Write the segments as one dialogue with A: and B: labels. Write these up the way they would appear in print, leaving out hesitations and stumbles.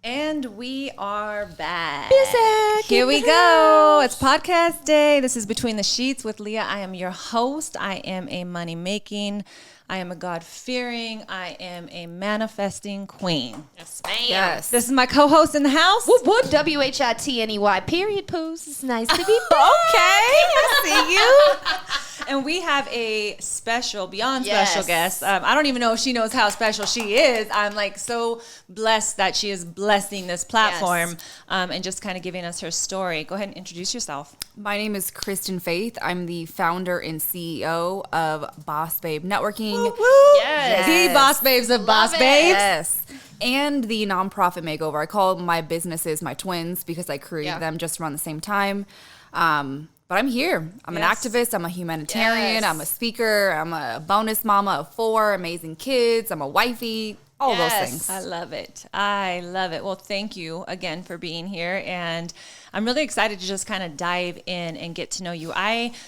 A: And we are back.
B: Music
A: Here
B: in
A: we
B: the
A: go. It's podcast day. This is Between the Sheets with Leah. I am your host. I am a money making. I am a God-fearing. I am a manifesting queen.
C: Yes, ma'am.
B: Yes.
A: This is my co-host in the house.
B: Whoop whoop. WHITNEY. Period. Poos. It's nice to be back.
A: Okay, I see you. And we have a special, beyond special
B: Yes.
A: guest. I don't even know if she knows how special she is. I'm like so blessed that she is blessing this platform and just kind of giving us her story. Go ahead and introduce yourself.
D: My name is Kristen Faith. I'm the founder and CEO of Boss Babe Networking.
A: Woo, woo.
B: Yes.
A: The Boss Babes of Boss
B: it.
A: Babes.
D: Yes. And the nonprofit makeover. I call my businesses my twins because I created them just around the same time. But I'm here. I'm an activist. I'm a humanitarian.
B: Yes.
D: I'm a speaker. I'm a bonus mama of 4 amazing kids. I'm a wifey. All those things.
A: I love it. I love it. Well, thank you again for being here. And I'm really excited to just kind of dive in and get to know you.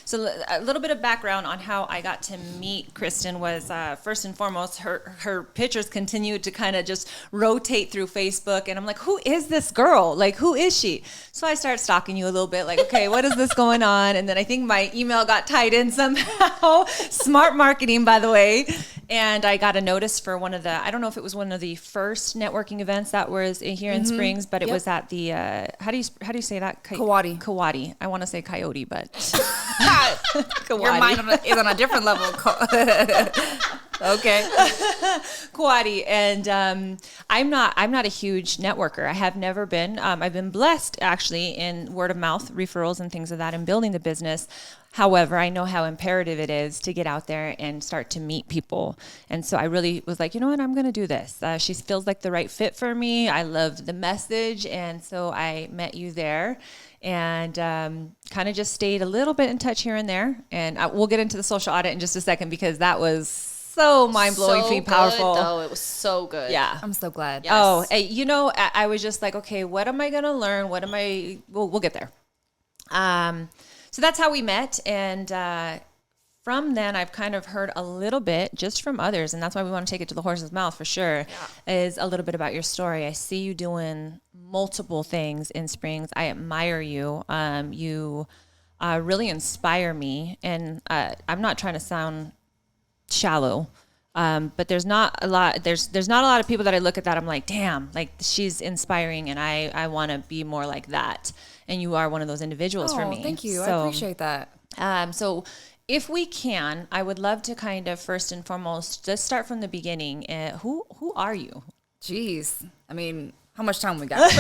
A: So a little bit of background on how I got to meet Kristen was first and foremost, her pictures continued to kind of just rotate through Facebook. And I'm like, who is this girl? Like, who is she? So I started stalking you a little bit like, okay, what is this going on? And then I think my email got tied in somehow. Smart marketing, by the way. And I got a notice for one of the, I don't know if it was one of the first networking events that was here in Springs, but it was at the, how do you say that?
D: Kawadi.
A: Kawadi. I want to say coyote, but
D: Your mind is on a different level. Okay.
A: Kawadi. And I'm not a huge networker. I have never been. I've been blessed actually in word of mouth referrals and things of that and building the business. However, I know how imperative it is to get out there and start to meet people. And so I really was like, you know what, I'm going to do this. She feels like the right fit for me. I love the message. And so I met you there and kind of just stayed a little bit in touch here and there. And we'll get into the social audit in just a second because that was so mind-blowingly powerful.
B: Though. It was so good.
A: Yeah.
D: I'm so glad.
B: Yes.
A: Oh, I was just like, okay, what am I going to learn? We'll get there. So that's how we met. And from then, I've kind of heard a little bit just from others. And that's why we want to take it to the horse's mouth for sure, is a little bit about your story. I see you doing multiple things in Springs. I admire you. You really inspire me. And I'm not trying to sound shallow. But there's not a lot. There's not a lot of people that I look at that I'm like, damn, like she's inspiring, and I want to be more like that. And you are one of those individuals for me.
D: Thank you.
A: So,
D: I appreciate that.
A: So if we can, I would love to kind of first and foremost just start from the beginning. Who are you?
D: Jeez. I mean, how much time we got?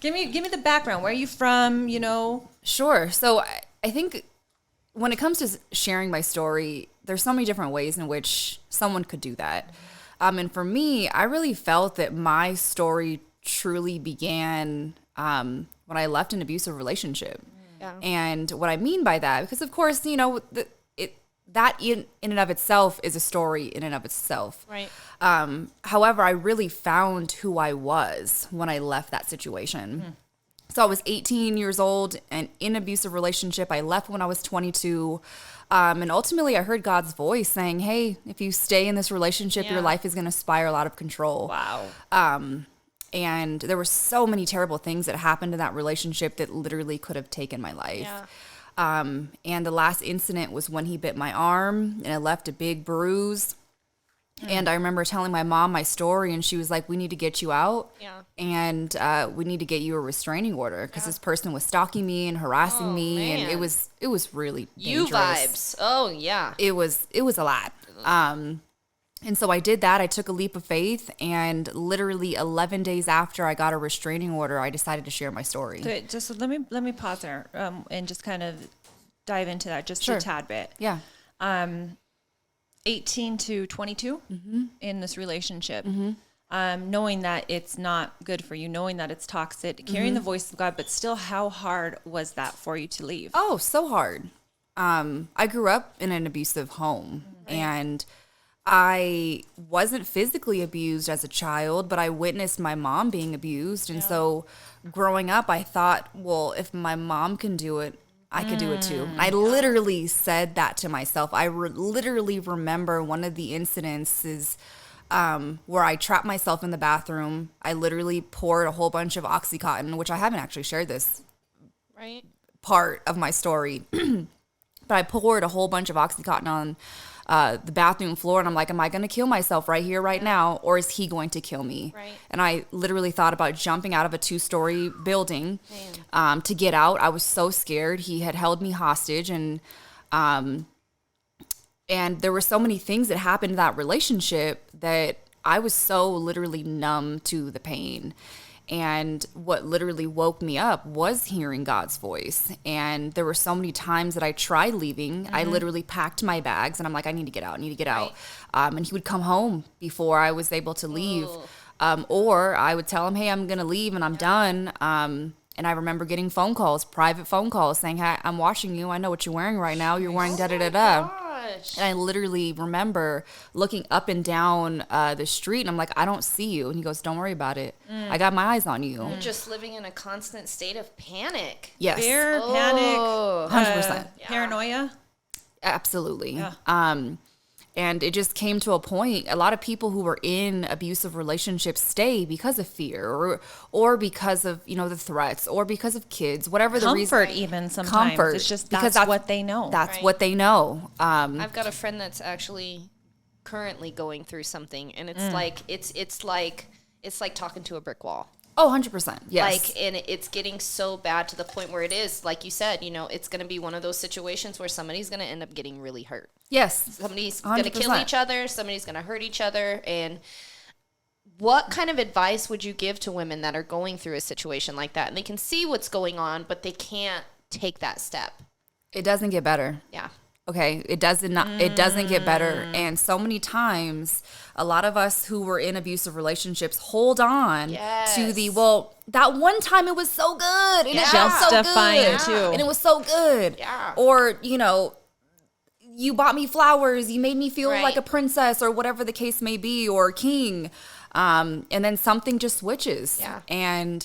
A: Give me the background. Where are you from? You know.
D: Sure. So I think when it comes to sharing my story, there's so many different ways in which someone could do that. And for me, I really felt that my story truly began when I left an abusive relationship.
B: Yeah.
D: And what I mean by that, because of course, you know, that in and of itself is a story in and of itself.
B: Right.
D: However, I really found who I was when I left that situation. So I was 18 years old and in an abusive relationship. I left when I was 22. And ultimately, I heard God's voice saying, hey, if you stay in this relationship, your life is going to spiral out of control.
A: Wow.
D: And there were so many terrible things that happened in that relationship that literally could have taken my life.
B: Yeah.
D: And the last incident was when he bit my arm and it left a big bruise. And I remember telling my mom my story, and she was like, we need to get you out.
B: Yeah.
D: And we need to get you a restraining order because this person was stalking me and harassing me.
B: man.
D: And it was really
B: You
D: dangerous.
B: vibes. Oh, yeah.
D: It was a lot. And so I did that. I took a leap of faith, and literally 11 days after I got a restraining order, I decided to share my story.
A: So just let me pause there and just kind of dive into that just a tad bit.
D: Yeah.
A: 18 to 22 in this relationship, knowing that it's not good for you, knowing that it's toxic, carrying the voice of God, but still, how hard was that for you to leave?
D: Oh, so hard. I grew up in an abusive home, and I wasn't physically abused as a child, but I witnessed my mom being abused. And so growing up, I thought, well, if my mom can do it, I could do it too. And I literally said that to myself. I literally remember one of the incidences. where I trapped myself in the bathroom. I literally poured a whole bunch of Oxycontin, which I haven't actually shared this
B: Right.
D: part of my story, but I poured a whole bunch of Oxycontin on the bathroom floor, and I'm like, am I going to kill myself right here, right now, or is he going to kill me?
B: Right.
D: And I literally thought about jumping out of a 2-story building to get out. I was so scared. He had held me hostage, and there were so many things that happened in that relationship that I was so literally numb to the pain. And what literally woke me up was hearing God's voice. And there were so many times that I tried leaving. I literally packed my bags and I'm like, I need to get out, I need to get out. And he would come home before I was able to leave. Or I would tell him, hey, I'm going to leave and I'm done. And I remember getting phone calls, private phone calls saying, hey, I'm watching you. I know what you're wearing right now. You're wearing da-da-da-da. And I literally remember looking up and down the street, and I'm like, I don't see you. And he goes, don't worry about it. I got my eyes on you.
B: You're just living in a constant state of panic.
D: Yes.
A: Fear,
B: Oh.
A: panic,
D: 100%.
A: paranoia.
D: Absolutely.
A: Yeah.
D: And it just came to a point, a lot of people who were in abusive relationships stay because of fear or because of, the threats or because of kids, whatever the reason.
A: Comfort even sometimes.
D: Comfort.
A: It's just
D: Because
A: that's what they know.
D: That's
B: Right.
D: what they know.
B: I've got a friend that's actually currently going through something, and it's like it's like talking to a brick wall.
D: Oh, 100%. Yes.
B: Like, and it's getting so bad to the point where it is, like you said, it's going to be one of those situations where somebody's going to end up getting really hurt.
D: Yes.
B: Somebody's going to kill
D: 100%.
B: each other. Somebody's going to hurt each other. And what kind of advice would you give to women that are going through a situation like that? And they can see what's going on, but they can't take that step.
D: It doesn't get better.
B: Yeah.
D: Okay, it doesn't get better. And so many times, a lot of us who were in abusive relationships hold on to the, well, that one time it was so good. And it felt so
A: Justifying
D: good.
A: too.
D: And it was so good.
B: Yeah.
D: Or, you bought me flowers, you made me feel
B: Right.
D: like a princess or whatever the case may be, or a king. And then something just switches.
B: Yeah.
D: And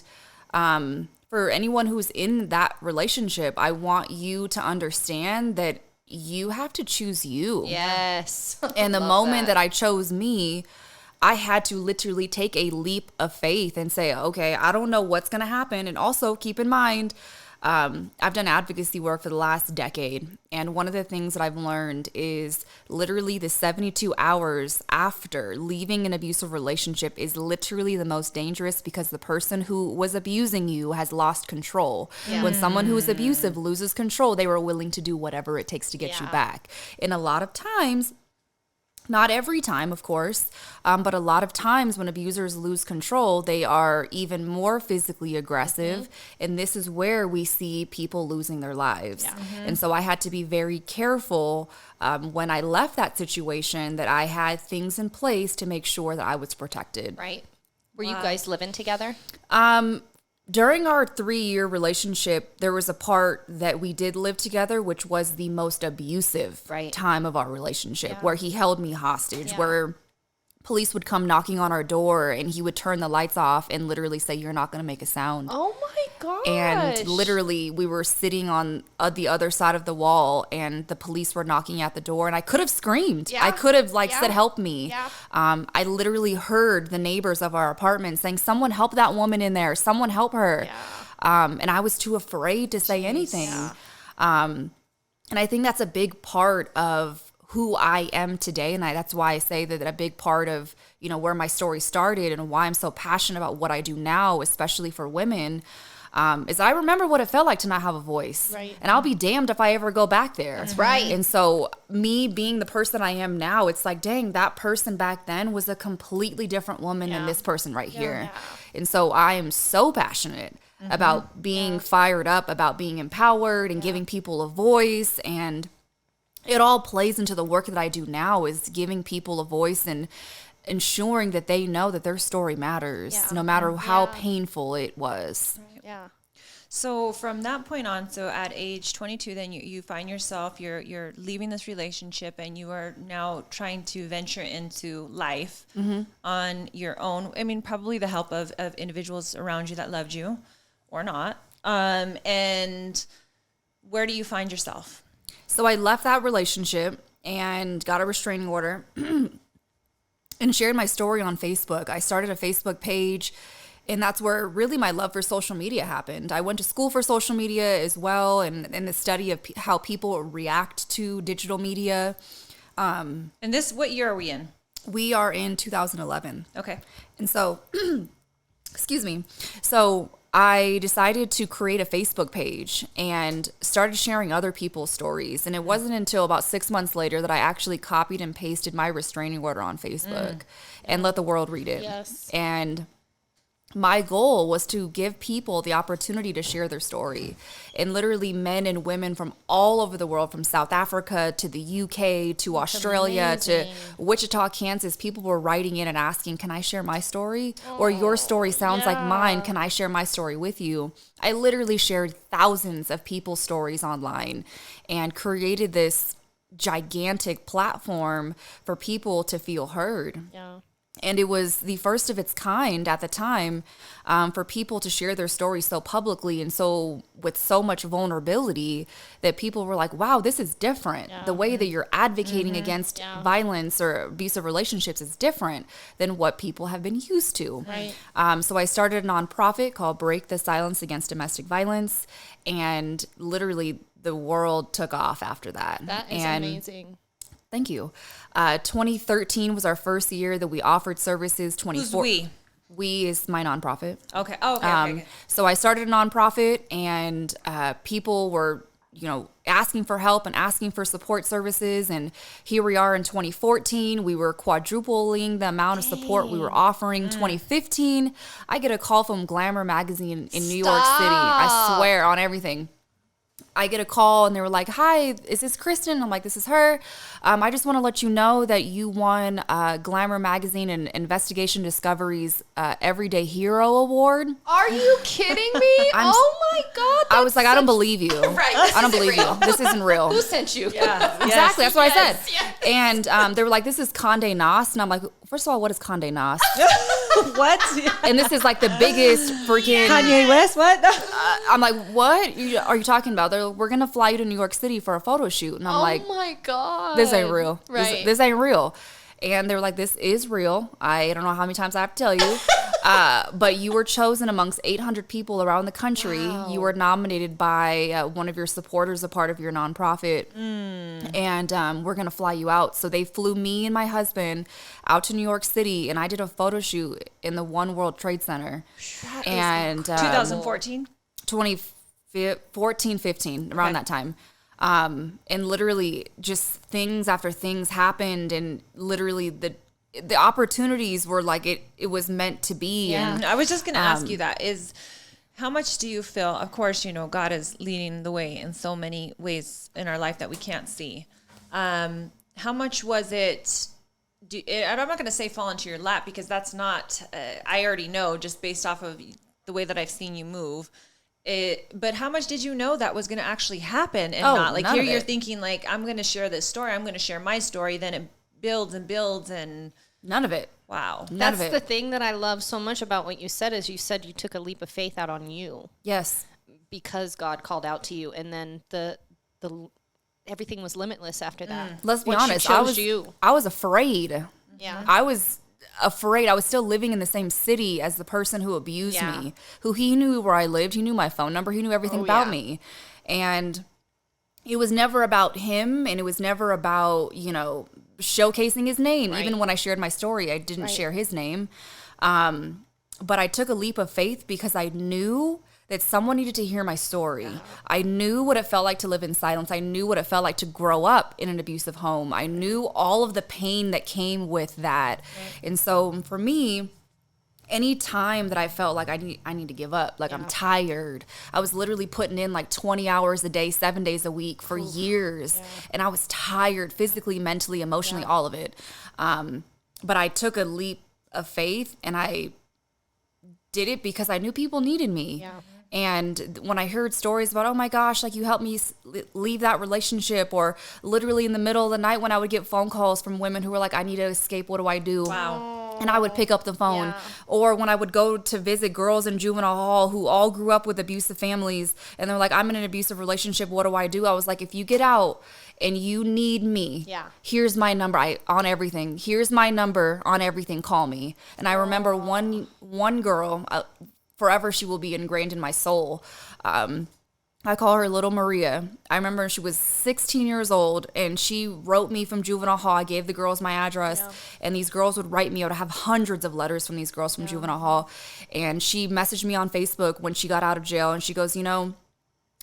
D: for anyone who's in that relationship, I want you to understand that you have to choose you.
B: Yes.
D: And the moment that I chose me, I had to literally take a leap of faith and say, okay, I don't know what's going to happen. And also keep in mind, I've done advocacy work for the last decade. And one of the things that I've learned is literally the 72 hours after leaving an abusive relationship is literally the most dangerous, because the person who was abusing you has lost control.
B: Yeah.
D: When someone who is abusive loses control, they were willing to do whatever it takes to get you
B: Yeah.
D: back. And a lot of times, not every time, of course, but a lot of times when abusers lose control, they are even more physically aggressive. And this is where we see people losing their lives. And so I had to be very careful when I left that situation, that I had things in place to make sure that I was protected.
B: Right. Were you guys living together?
D: During our 3-year relationship, there was a part that we did live together, which was the most abusive
B: Right.
D: time of our relationship,
B: Yeah.
D: where he held me hostage,
B: Yeah.
D: where police would come knocking on our door and he would turn the lights off and literally say, you're not going to make a sound.
B: Oh my gosh.
D: And literally, we were sitting on the other side of the wall, and the police were knocking at the door, and I could have screamed.
B: Yeah.
D: I could have
B: Yeah.
D: said, help me.
B: Yeah.
D: I literally heard the neighbors of our apartment saying, someone help that woman in there. Someone help her.
B: Yeah.
D: And I was too afraid to say anything.
B: Yeah.
D: And I think that's a big part of who I am today. And that's why I say that a big part of, where my story started and why I'm so passionate about what I do now, especially for women, is I remember what it felt like to not have a voice.
B: Right.
D: And I'll be damned if I ever go back there.
B: That's right.
D: And so me being the person I am now, it's like, dang, that person back then was a completely different woman than
B: Yeah.
D: this person right here.
B: Yeah.
D: And so I am so passionate about being fired up, about being empowered and giving people a voice. And it all plays into the work that I do now, is giving people a voice and ensuring that they know that their story matters,
B: Yeah.
D: no matter how
B: Yeah.
D: painful it was.
B: Yeah.
A: So from that point on, so at age 22, then you find yourself, you're leaving this relationship, and you are now trying to venture into life on your own. I mean, probably the help of individuals around you that loved you or not. And where do you find yourself?
D: So I left that relationship and got a restraining order. And and shared my story on Facebook. I started a Facebook page, and that's where really my love for social media happened. I went to school for social media as well, and the study of how people react to digital media.
A: And what year are we in?
D: We are in 2011.
A: Okay.
D: And so, excuse me. So I decided to create a Facebook page and started sharing other people's stories. And it wasn't until about 6 months later that I actually copied and pasted my restraining order on Facebook and let the world read it.
B: Yes.
D: And my goal was to give people the opportunity to share their story. And literally men and women from all over the world, from South Africa to the UK to Australia to Wichita, Kansas, people were writing in and asking, can I share my story? Or your story sounds like mine. Can I share my story with you? I literally shared thousands of people's stories online and created this gigantic platform for people to feel heard.
B: Yeah.
D: And it was the first of its kind at the time for people to share their stories so publicly and so with so much vulnerability that people were like, wow, this is different. The way that you're advocating against violence or abusive relationships is different than what people have been used to.
B: Right.
D: So I started a nonprofit called Break the Silence Against Domestic Violence. And literally the world took off after that.
B: That is amazing.
D: Thank you. 2013 was our first year that we offered services.
A: Who's we?
D: We is my nonprofit.
A: Okay. Oh, okay.
D: So I started a nonprofit, and people were, asking for help and asking for support services. And here we are in 2014. We were quadrupling the amount of support we were offering. 2015, I get a call from Glamour magazine in New York City. I swear on everything. I get a call and they were like, hi, is this Kristen? I'm like, this is her. I just want to let you know that you won Glamour Magazine and Investigation Discovery's Everyday Hero Award.
B: Are you kidding me? Oh my God.
D: I was like, I don't believe you.
B: Right.
D: I don't believe you. This isn't real.
B: Who sent you?
A: Yeah.
D: Exactly. That's what I said.
B: Yes.
D: And they were like, this is Condé Nast. And I'm like, first of all, what is Condé Nast?
A: What?
D: And this is like the biggest freaking
A: Kanye West? What?
D: I'm like, what are you talking about? We're going to fly you to New York City for a photo shoot. And I'm like,
B: oh my God.
D: this ain't real.
B: Right.
D: This ain't real. And they were like, this is real. I don't know how many times I have to tell you. But you were chosen amongst 800 people around the country.
B: Wow.
D: You were nominated by one of your supporters, a part of your nonprofit. And we're going to fly you out. So they flew me and my husband out to New York City. And I did a photo shoot in the One World Trade Center. And
A: 2014?
D: 2014, 15, around that time. And literally just things after things happened, and literally the opportunities were like it was meant to be.
A: Yeah.
D: And
A: I was just going to ask you that is how much do you feel, of course, God is leading the way in so many ways in our life that we can't see. How much was it, and I'm not going to say fall into your lap because that's not, I already know just based off of the way that I've seen you move. But how much did you know that was going to actually happen and not? Like here you're thinking like, I'm going to share this story. I'm going to share my story. Then it builds and builds and.
D: None of it.
A: Wow.
B: That's the thing that I love so much about what you said is you said you took a leap of faith out on you.
D: Yes.
B: Because God called out to you. And then the everything was limitless after that.
D: Let's be
B: Once
D: honest. I was afraid.
B: Yeah.
D: I was afraid. I was still living in the same city as the person who abused me, who he knew where I lived. He knew my phone number. He knew everything about me. And it was never about him. And it was never about, showcasing his name. Right. Even when I shared my story, I didn't share his name. But I took a leap of faith because I knew that someone needed to hear my story. I knew what it felt like to live in silence. I knew what it felt like to grow up in an abusive home. I knew all of the pain that came with that. Right. And so for me, any time that I felt like I need to give up, like I'm tired, I was literally putting in like 20 hours a day, 7 days a week for years. Yeah. And I was tired physically, mentally, emotionally, all of it. But I took a leap of faith and I did it because I knew people needed me. Yeah. And when I heard stories about, oh my gosh, like you helped me leave that relationship, or literally in the middle of the night when I would get phone calls from women who were like, I need to escape, what do I do?
A: Wow.
D: And I would pick up the phone.
B: Yeah.
D: Or when I would go to visit girls in juvenile hall who all grew up with abusive families, and they're like, I'm in an abusive relationship, what do I do? I was like, if you get out and you need me, here's my number on everything. Here's my number on everything. Call me. And I remember one girl, forever she will be ingrained in my soul. I call her Little Maria. I remember she was 16 years old, and she wrote me from juvenile hall. I gave the girls my address, and these girls would write me. I would have hundreds of letters from these girls from juvenile hall. And she messaged me on Facebook when she got out of jail, and she goes, I'm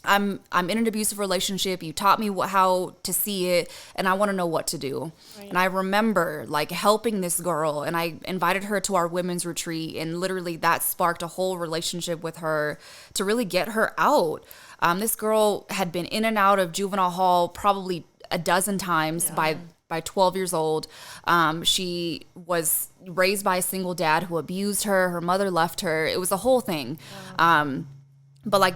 D: in an abusive relationship. You taught me how to see it, and I want to know what to do. Right. And I remember helping this girl, and I invited her to our women's retreat, and literally that sparked a whole relationship with her to really get her out. This girl had been in and out of juvenile hall probably a dozen times by 12 years old. She was raised by a single dad who abused her. Her mother left her. It was a whole thing. But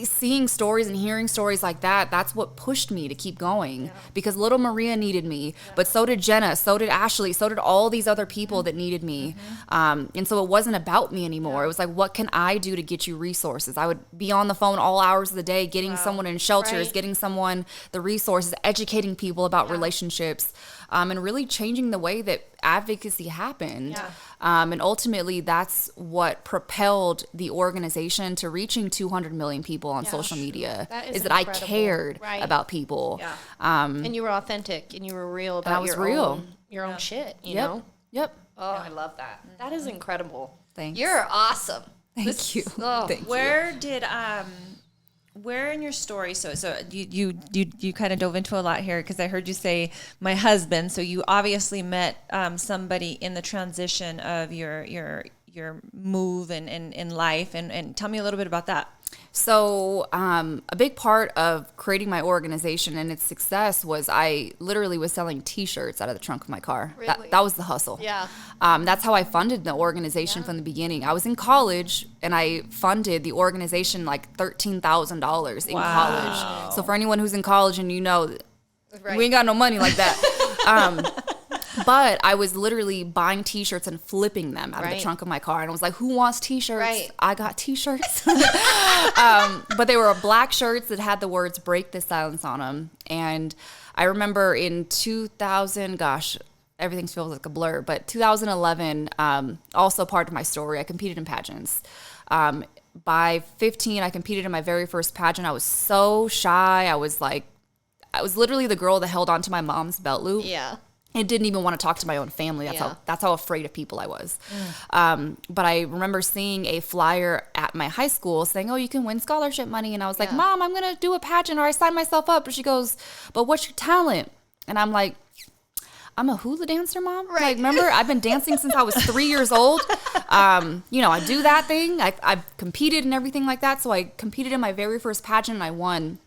D: seeing stories and hearing stories like that, that's what pushed me to keep going, because little Maria needed me, but so did Jenna, so did Ashley, so did all these other people that needed me. And so it wasn't about me anymore. It was like, what can I do to get you resources? I would be on the phone all hours of the day, getting someone in shelters, getting someone the resources, educating people about relationships, and really changing the way that advocacy happened. And ultimately, that's what propelled the organization to reaching 200 million people on social media, is that I cared about people.
B: And you were authentic, and you were real about your own shit, you know?
D: Yep.
B: Oh, I love that. That is incredible.
D: Thanks.
B: You're awesome.
D: Thank you.
A: Where in your story, so you kind of dove into a lot here, because I heard you say my husband, so you obviously met somebody in the transition of your move and in life, and tell me a little bit about that.
D: So a big part of creating my organization and its success was I literally was selling T-shirts out of the trunk of my car.
B: Really?
D: That was the hustle.
B: Yeah.
D: That's how I funded the organization from the beginning. I was in college, and I funded the organization $13,000 in college. So for anyone who's in college and we ain't got no money like that. But I was literally buying T-shirts and flipping them out of the trunk of my car. And I was like, who wants T-shirts?
B: Right.
D: I got T-shirts. But they were black shirts that had the words "Break the Silence" on them. And I remember in 2000, gosh, everything feels like a blur, but 2011, also part of my story, I competed in pageants. By 15, I competed in my very first pageant. I was so shy. I was literally the girl that held onto my mom's belt loop.
B: Yeah.
D: I didn't even want to talk to my own family. That's how afraid of people I was. But I remember seeing a flyer at my high school saying, "Oh, you can win scholarship money." And I was like, "Mom, I'm going to do a pageant," or I signed myself up. And she goes, "But what's your talent?" And I'm like, "I'm a hula dancer, Mom."
B: Right.
D: Like, remember, I've been dancing since I was 3 years old. I do that thing. I've competed and everything like that. So I competed in my very first pageant and I won.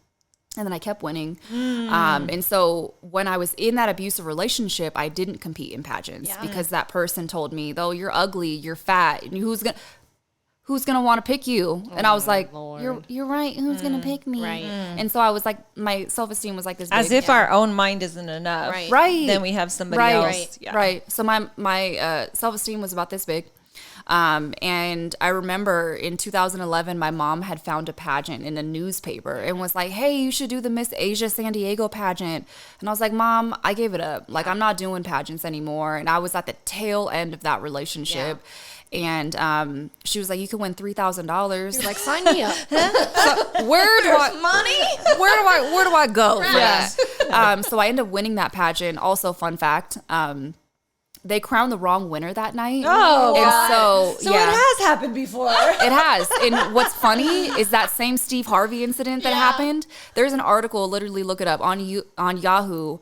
D: And then I kept winning. And so when I was in that abusive relationship, I didn't compete in pageants because that person told me, "Though you're ugly, you're fat, and who's gonna want to pick you?" And I was like,
B: Lord.
D: "You're right. Who's gonna pick me?"
B: Right.
D: And so I was like, my self-esteem was like this.
A: As
D: big,
A: if our own mind isn't enough.
D: Right.
A: Then we have somebody
D: right.
A: else.
D: Right.
A: Yeah.
D: Right. So my self-esteem was about this big. And I remember in 2011, my mom had found a pageant in a newspaper and was like, "Hey, you should do the Miss Asia San Diego pageant." And I was like, "Mom, I gave it up. Like, I'm not doing pageants anymore." And I was at the tail end of that relationship. And she was like, "You can win $3,000."
B: Like, sign me up.
D: So where do I go for that? So I ended up winning that pageant. Also, fun fact, they crowned the wrong winner that night.
A: Oh,
D: and
A: God.
D: so
A: it has happened before.
D: It has. And what's funny is that same Steve Harvey incident that happened. There's an article, literally look it up on Yahoo.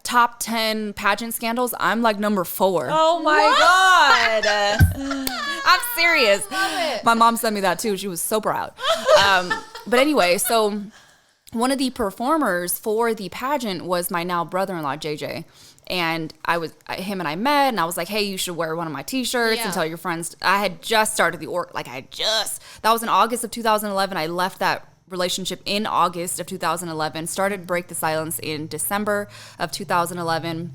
D: Top 10 pageant scandals. I'm like number 4.
A: Oh my God.
D: I'm serious.
B: Love it.
D: My mom sent me that too. She was so proud. But anyway, so one of the performers for the pageant was my now brother-in-law, JJ. And him and I met, and I was like, "Hey, you should wear one of my T-shirts and tell your friends." I had just started that was in August of 2011. I left that relationship in August of 2011, started Break the Silence in December of 2011.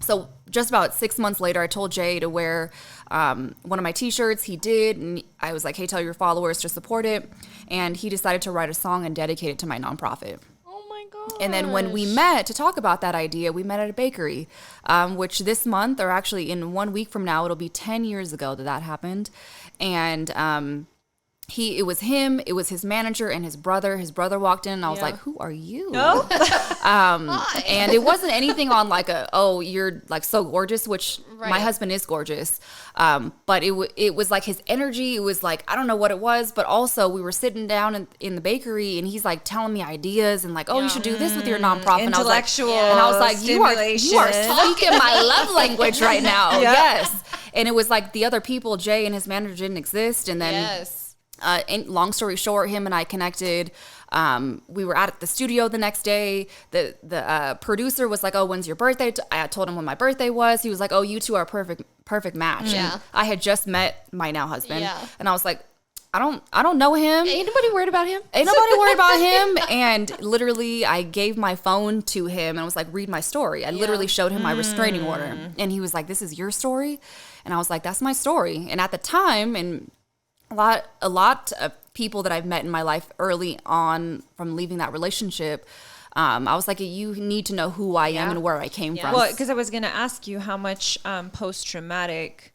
D: So just about 6 months later, I told Jay to wear one of my t-shirts. He did, and I was like, hey, tell your followers to support it. And he decided to write a song and dedicate it to my nonprofit.
B: Oh my god!
D: And then when we met to talk about that idea, we met at a bakery, which this month, or actually in 1 week from now, it'll be 10 years ago that happened. And it was him, it was his manager and his brother. His brother walked in and I was like, who are you?
A: No?
D: And it wasn't anything on like you're like so gorgeous, which
B: Right.
D: my husband is gorgeous. But it was like his energy. It was like, I don't know what it was, but also we were sitting down in the bakery and he's like telling me ideas and like, oh, you should do this with your nonprofit.
A: Intellectual
D: And I was like, you are
A: stimulation.
D: speaking my love language right now.
A: Yeah.
D: Yes. And it was like the other people, Jay and his manager, didn't exist. And then
B: Yes.
D: and long story short, him and I connected. We were at the studio the next day. The producer was like, "Oh, when's your birthday?" I told him when my birthday was. He was like, "Oh, you two are a perfect match."
B: Yeah.
D: And I had just met my now husband,
B: Yeah.
D: and I was like, "I don't know him.
B: Ain't nobody worried about him.
D: Ain't nobody worried about him." And literally, I gave my phone to him and I was like, "Read my story." I literally showed him my restraining order, and he was like, "This is your story," and I was like, "That's my story." And at the time, and a lot of people that I've met in my life early on from leaving that relationship, I was like, you need to know who I am and where I came from.
A: Well, because I was going to ask you how much post-traumatic,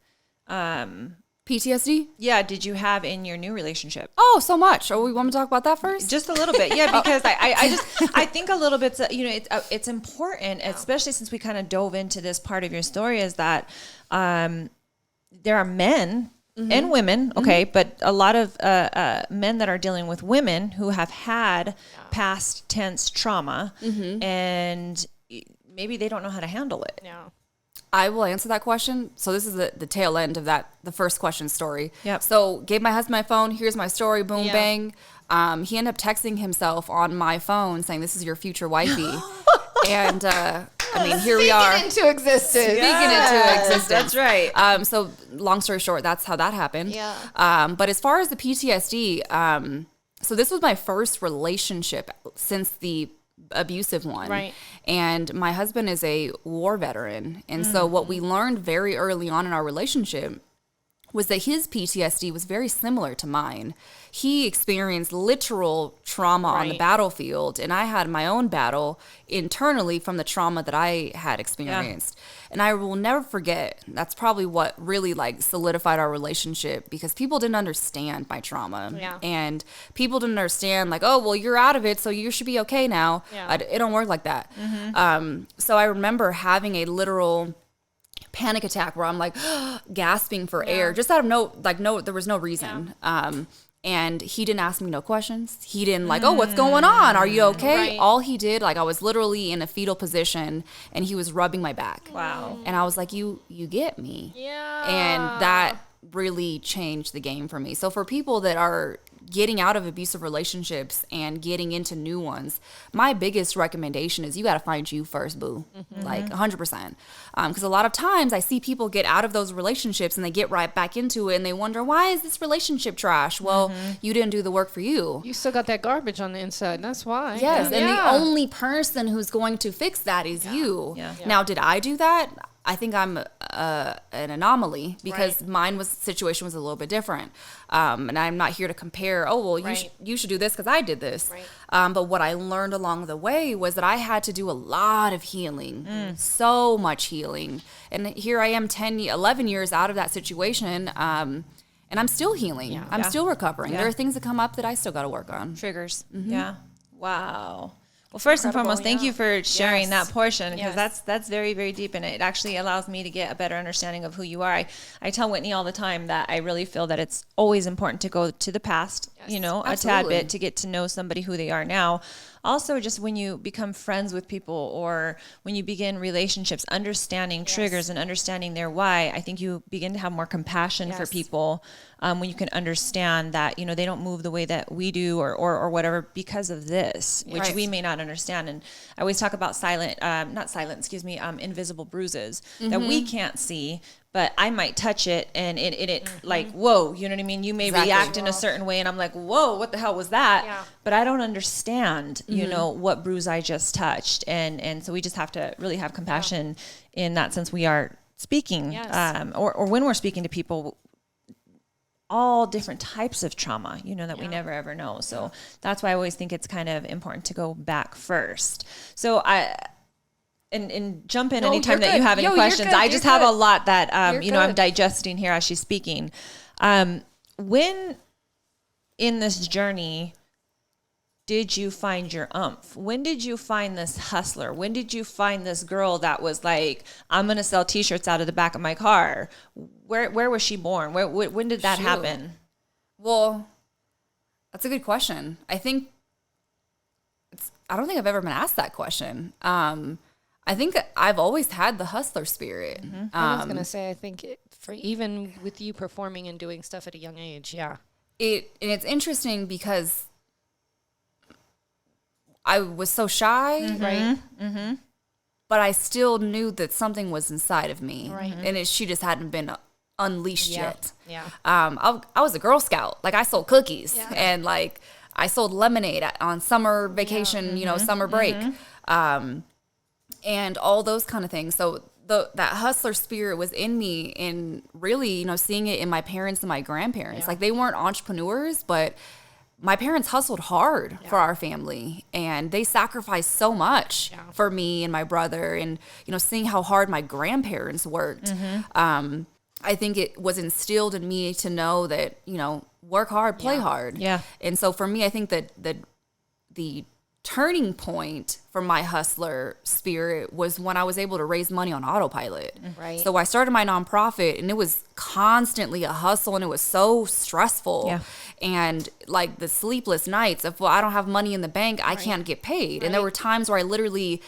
D: PTSD?
A: did you have in your new relationship?
D: Oh, so much. Oh, we want to talk about that first?
A: Just a little bit, yeah, because I think a little bit, it's important, especially since we kind of dove into this part of your story, is that there are men and women, okay, but a lot of men that are dealing with women who have had past tense trauma, and maybe they don't know how to handle it.
B: Yeah.
D: I will answer that question. So this is the tail end of the first question story.
A: Yep.
D: So gave my husband my phone. Here's my story. Boom,
B: Yeah.
D: bang. He ended up texting himself on my phone saying, "This is your future wifey." And I mean, here we are.
B: Into existence.
D: Speaking into existence.
A: That's right.
D: So long story short, that's how that happened.
B: Yeah.
D: But as far as the PTSD, so this was my first relationship since the abusive one.
B: Right.
D: And my husband is a war veteran. And so what we learned very early on in our relationship was that his PTSD was very similar to mine. He experienced literal trauma on the
B: Right.
D: battlefield, and I had my own battle internally from the trauma that I had experienced. And I will never forget, that's probably what really like solidified our relationship, because people didn't understand my trauma.
B: Yeah.
D: And people didn't understand like, oh, well, you're out of it, so you should be okay now.
B: Yeah.
D: It don't work like that. So I remember having a literal panic attack where I'm like gasping for air, just out of there was no reason. And he didn't ask me no questions. He didn't like, oh, what's going on? Are you okay?
B: Right.
D: All he did, like I was literally in a fetal position and he was rubbing my back.
A: Wow.
D: And I was like, you get me.
B: Yeah.
D: And that really changed the game for me. So for people that are getting out of abusive relationships and getting into new ones, my biggest recommendation is you got to find you first, boo. Like 100%. Because a lot of times I see people get out of those relationships and they get right back into it and they wonder, why is this relationship trash? Well, you didn't do the work for you.
B: You still got that garbage on the inside. That's why.
D: Yes, and
B: Yeah.
D: the only person who's going to fix that is you.
A: Yeah.
D: Now, did I do that? I think I'm an anomaly because mine situation was a little bit different. And I'm not here to compare, oh, well,
B: Right.
D: you should do this because I did this.
B: Right.
D: But what I learned along the way was that I had to do a lot of healing, so much healing. And here I am 11 years out of that situation, and I'm still healing. I'm still recovering.
A: Yeah.
D: There are things that come up that I still got to work on.
A: Triggers. Yeah. Wow. Well, first and foremost, thank you for sharing that portion, because that's very, very deep, and it actually allows me to get a better understanding of who you are. I tell Whitney all the time that I really feel that it's always important to go to the past, a tad
D: absolutely.
A: bit, to get to know somebody who they are now. Also, just when you become friends with people or when you begin relationships, understanding triggers and understanding their why, I think you begin to have more compassion for people when you can understand that, they don't move the way that we do or whatever because of this, which we may not understand. And I always talk about invisible bruises that we can't see, but I might touch it and it like, whoa, you know what I mean? You may
D: Exactly.
A: react in a certain way and I'm like, whoa, what the hell was that?
B: Yeah.
A: But I don't understand, you know, what bruise I just touched. And so we just have to really have compassion in that sense. We are speaking,
B: Yes.
A: or when we're speaking to people, all different types of trauma, you know, that we never ever know. So that's why I always think it's kind of important to go back first. So and jump in
B: No,
A: anytime
B: you're
A: that you
B: good.
A: have any
B: Yo, you're
A: questions.
B: good.
A: I
B: You're
A: just have
B: good.
A: a lot that,
B: You're
A: you know, I'm
B: good.
A: digesting here as she's speaking. When in this journey did you find your umph? When did you find this hustler? When did you find this girl that was like, I'm going to sell t-shirts out of the back of my car? Where was she born? When did that
D: Shoot.
A: happen?
D: Well, that's a good question. I don't think I've ever been asked that question. I think I've always had the hustler spirit.
B: I was gonna say, I think for even with you performing and doing stuff at a young age,
D: And it's interesting because I was so shy,
B: right?
D: but I still knew that something was inside of me,
B: Right.
D: and she just hadn't been unleashed yet.
B: Yeah.
D: I was a Girl Scout. Like I sold cookies
B: Yeah.
D: and like I sold lemonade on summer vacation, you know, summer break, and all those kind of things. So that hustler spirit was in me, and really, you know, seeing it in my parents and my grandparents.
B: Yeah.
D: Like they weren't entrepreneurs, but my parents hustled hard for our family, and they sacrificed so much for me and my brother. And, you know, seeing how hard my grandparents worked, I think it was instilled in me to know that, you know, work hard, play hard.
A: Yeah.
D: And so for me, I think that the turning point for my hustler spirit was when I was able to raise money on autopilot.
B: Right.
D: So I started my nonprofit, and it was constantly a hustle, and it was so stressful.
A: Yeah.
D: And like the sleepless nights of, well, I don't have money in the bank, I can't get paid. And there were times where I literally,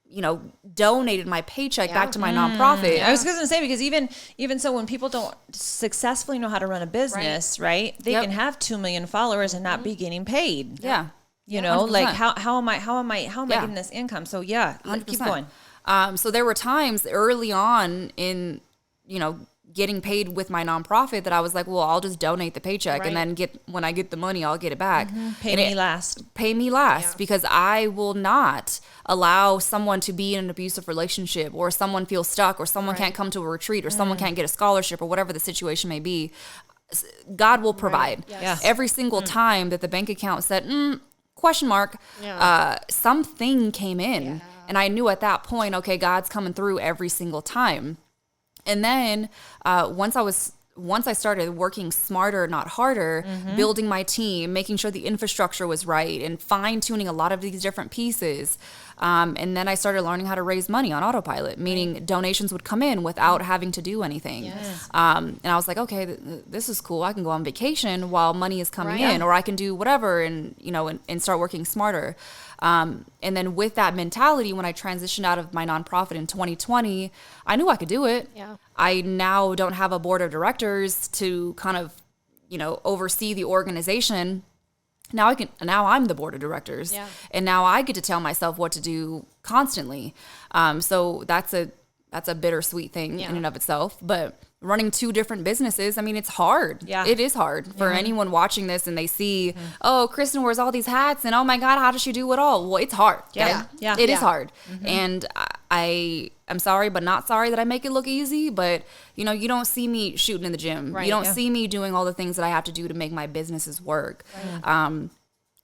D: you know, donated my paycheck back to my nonprofit.
A: I was going to say, because even so, when people don't successfully know how to run a business, right? They
D: Yep.
A: can have 2 million followers and not be getting paid.
D: Yeah.
A: You know,
D: 100%.
A: like how am I
D: Yeah.
A: getting this income? So yeah, keep going.
D: So there were times early on in, you know, getting paid with my nonprofit that I was like, well, I'll just donate the paycheck,
B: Right.
D: and then when I get the money, I'll get it back.
A: Pay
D: And
A: me last.
D: Pay me last, because I will not allow someone to be in an abusive relationship, or someone feel stuck, or someone can't come to a retreat, or someone can't get a scholarship, or whatever the situation may be. God will provide.
B: Yes.
A: Yeah.
D: Every single time that the bank account said, question mark, something came in. And I knew at that point, okay, God's coming through every single time. And then once I started working smarter, not harder, building my team, making sure the infrastructure was right, and fine tuning a lot of these different pieces. And then I started learning how to raise money on autopilot, meaning donations would come in without having to do anything.
B: Yes.
D: And I was like, okay, this is cool. I can go on vacation while money is coming
B: Right.
D: in, or I can do whatever, and, you know, and start working smarter. And then with that mentality, when I transitioned out of my nonprofit in 2020, I knew I could do it.
B: Yeah.
D: I now don't have a board of directors to kind of, you know, oversee the organization. Now I'm the board of directors,
B: Yeah.
D: and now I get to tell myself what to do constantly. So that's a bittersweet thing in and of itself. But running 2 different businesses, I mean, it's hard.
A: Yeah.
D: It is hard for anyone watching this, and they see, oh, Kristen wears all these hats, and oh my God, how does she do it all? Well, it's hard.
A: Yeah.
D: Okay?
A: Yeah.
D: It is
B: Yeah.
D: hard. And I'm sorry, but not sorry that I make it look easy. But, you know, you don't see me shooting in the gym.
B: Right.
D: You don't
A: Yeah.
D: see me doing all the things that I have to do to make my businesses work.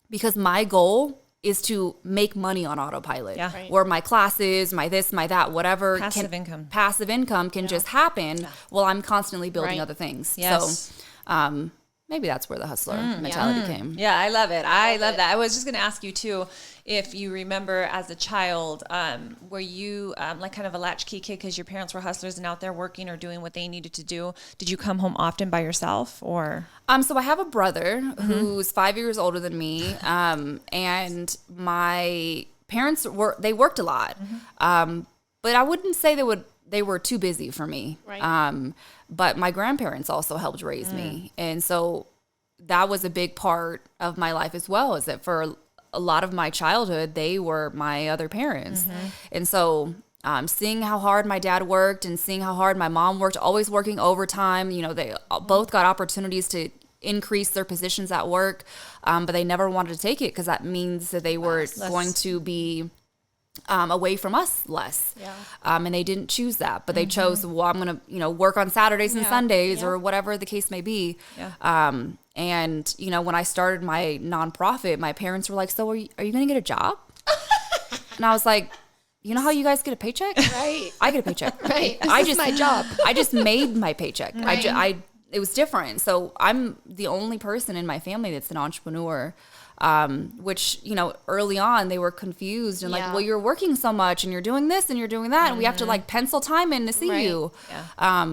D: Because my goal is to make money on autopilot.
A: Yeah.
B: Right.
D: Or my classes, my this, my that, whatever.
A: Passive income.
D: Passive income can just happen while I'm constantly building
B: Right.
D: other things.
A: Yes.
D: So maybe that's where the hustler mentality came.
A: Yeah, I love it. I love that. I was just going to ask you too, if you remember as a child, were you like kind of a latchkey kid because your parents were hustlers and out there working or doing what they needed to do? Did you come home often by yourself, or?
D: So I have a brother who's 5 years older than me, and my parents worked a lot, but I wouldn't say they were too busy for me.
B: Right.
D: But my grandparents also helped raise me, and so that was a big part of my life as well. Is that for a lot of my childhood, they were my other parents, and so seeing how hard my dad worked and seeing how hard my mom worked, always working overtime. They both got opportunities to increase their positions at work, but they never wanted to take it because that means that they were going to be away from us less.
B: Yeah.
D: And they didn't choose that, but they chose, well, I'm going to, work on Saturdays and Sundays or whatever the case may be.
A: Yeah.
D: And, when I started my nonprofit, my parents were like, so are you going to get a job? And I was like, you know how you guys get a paycheck?
B: Right.
D: I get a paycheck.
B: Right. This is my job.
D: I just made my paycheck.
B: Right.
D: It was different. So I'm the only person in my family that's an entrepreneur, which, early on they were confused and like, well, you're working so much and you're doing this and you're doing that. And we have to like pencil time in to see you.
A: Yeah.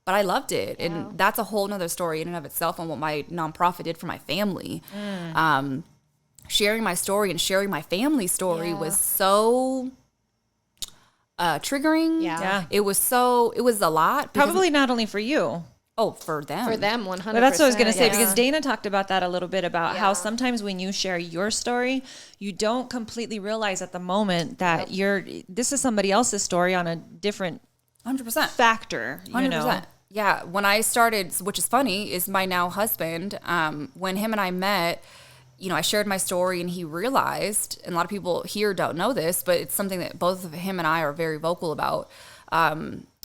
D: But I loved it. And that's a whole nother story in and of itself on what my nonprofit did for my family. Sharing my story and sharing my family story was so triggering.
A: Yeah.
D: It was a lot.
A: Probably not only for you.
D: Oh, for them.
B: For them, 100%.
A: But that's what I was going to say,
B: Yeah.
A: because Dana talked about that a little bit, about how sometimes when you share your story, you don't completely realize at the moment that this is somebody else's story on a different
D: 100%.
A: factor,
D: 100%. Yeah. When I started, which is funny, is my now husband, when him and I met, I shared my story and he realized, and a lot of people here don't know this, but it's something that both of him and I are very vocal about,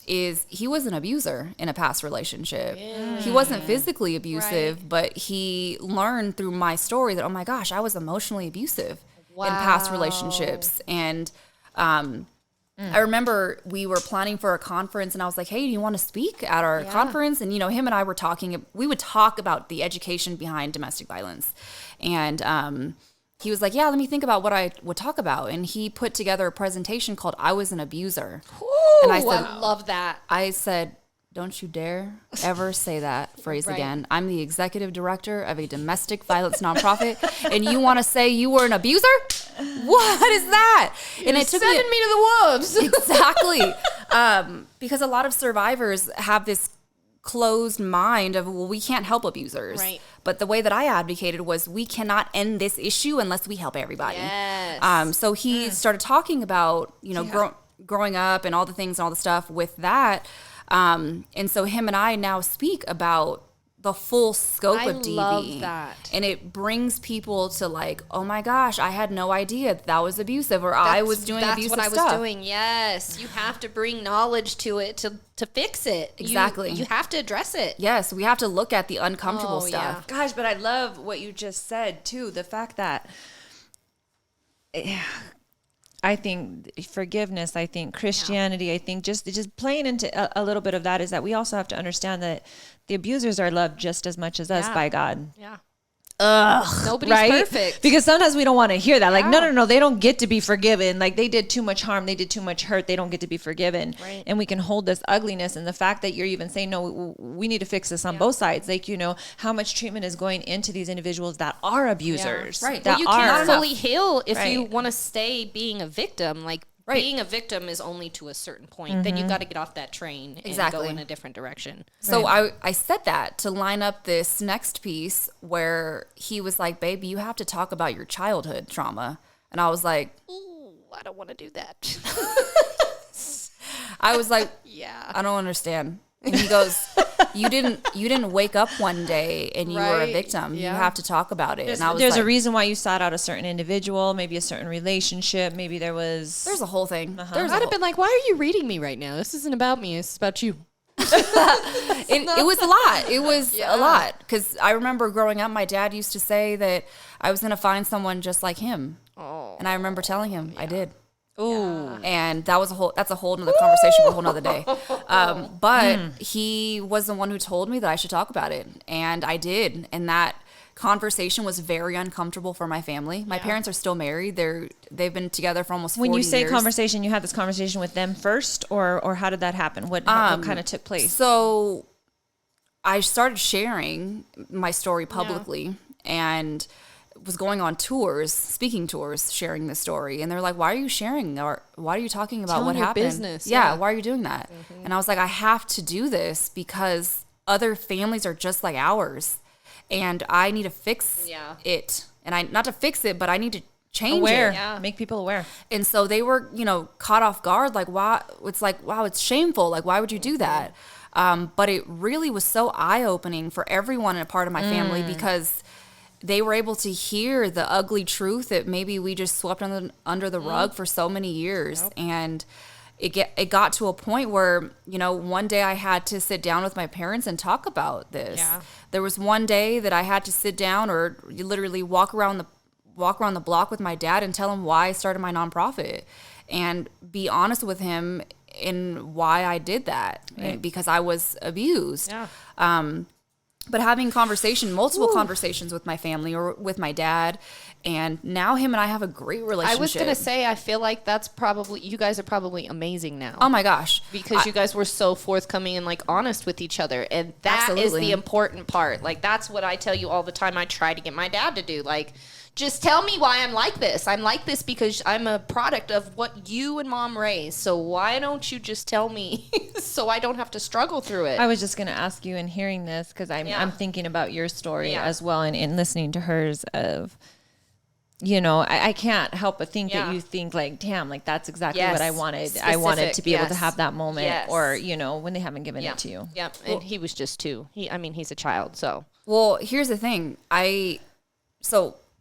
D: is he was an abuser in a past relationship. Yeah. He wasn't physically abusive, but he learned through my story that, oh my gosh, I was emotionally abusive in past relationships. And I remember we were planning for a conference and I was like, hey, do you want to speak at our conference? And, him and I were talking, we would talk about the education behind domestic violence. And he was like, yeah, let me think about what I would talk about. And he put together a presentation called I Was an Abuser.
B: Ooh,
D: and I said,
B: I love that.
D: I said, don't you dare ever say that phrase again. I'm the executive director of a domestic violence nonprofit, and you want to say you were an abuser? What is that? And it took
B: sending me to the wolves.
D: Exactly. Because a lot of survivors have this closed mind of, well, we can't help abusers.
B: Right.
D: But the way that I advocated was, we cannot end this issue unless we help everybody.
B: Yes.
D: So he started talking about, growing up and all the things and all the stuff with that. And so him and I now speak about the full scope of DV.
B: I love that.
D: And it brings people to like, oh my gosh, I had no idea that was abusive, or I was doing abusive stuff.
B: That's what I was doing, yes. You have to bring knowledge to it to fix it.
D: Exactly.
B: You have to address it.
D: Yes, we have to look at the uncomfortable stuff.
A: Gosh, but I love what you just said too. The fact that I think forgiveness, I think Christianity, I think just playing into a little bit of that is that we also have to understand that the abusers are loved just as much as us by God.
B: Yeah.
A: Ugh,
B: Nobody's
A: right?
B: perfect.
A: Because sometimes we don't want to hear that. Like, no, they don't get to be forgiven. Like, they did too much harm. They did too much hurt. They don't get to be forgiven.
B: Right.
A: And we can hold this ugliness. And the fact that you're even saying, no, we need to fix this on both sides. Like, how much treatment is going into these individuals that are abusers.
D: Yeah. Right.
A: That
B: Well, you can't fully heal if you want to stay being a victim. Like, being a victim is only to a certain point. Then you got to get off that train and go in a different direction.
D: So I said that to line up this next piece where he was like, babe, you have to talk about your childhood trauma. And I was like,
B: Ooh, I don't want to do that.
D: I was like,
B: Yeah.
D: I don't understand. And he goes, you didn't wake up one day and you were a victim. You have to talk about it. And I was
A: there's
D: like,
A: a reason why you sought out a certain individual, maybe a certain relationship, maybe there's
D: a whole thing.
B: I'd have been like, why are you reading me right now? This isn't about me. It's about you.
D: It was a lot. It was a lot. Because I remember growing up, my dad used to say that I was going to find someone just like him. Oh. And I remember telling him I did.
A: Ooh.
D: And that's a whole nother conversation for a whole nother day. But he was the one who told me that I should talk about it. And I did. And that conversation was very uncomfortable for my family. My parents are still married. They've been together for almost 40 years.
A: When you say conversation, you had this conversation with them first, or how did that happen? What kind of took place?
D: So I started sharing my story publicly and was going on tours, speaking tours, sharing this story. And they're like, why are you sharing? Or why are you talking about
B: Telling
D: what
B: your
D: happened?
B: business,
D: Yeah, why are you doing that? And I was like, I have to do this because other families are just like ours. And I need to fix it. And not to fix it, but I need to change
A: aware.
D: it.
B: Yeah.
A: Make people aware.
D: And so they were, caught off guard. Like, wow, it's like, wow, it's shameful. Like, why would you do that? But it really was so eye-opening for everyone and a part of my family because they were able to hear the ugly truth that maybe we just swept under the rug for so many years. And it got to a point where, one day I had to sit down with my parents and talk about this.
B: Yeah.
D: There was one day that I had to sit down or literally walk around the block with my dad and tell him why I started my nonprofit and be honest with him in why I did that, because I was abused.
B: Yeah.
D: But having multiple conversations with my family or with my dad, and now him and I have a great relationship.
B: I was going to say, I feel like you guys are probably amazing now.
D: Oh my gosh.
B: Because you guys were so forthcoming and honest with each other. And that is
D: Absolutely.
B: the important part. That's what I tell you all the time. I try to get my dad to do. Just tell me why I'm like this. I'm like this because I'm a product of what you and mom raised. So why don't you just tell me so I don't have to struggle through it?
A: I was just going to ask you in hearing this because I'm thinking about your story as well and listening to hers of, I can't help but think that you think damn, that's exactly what I wanted. I wanted to be able to have that moment or, when they haven't given it to you.
B: Yeah. And he was just 2. He's a child. So,
D: Well, here's the thing.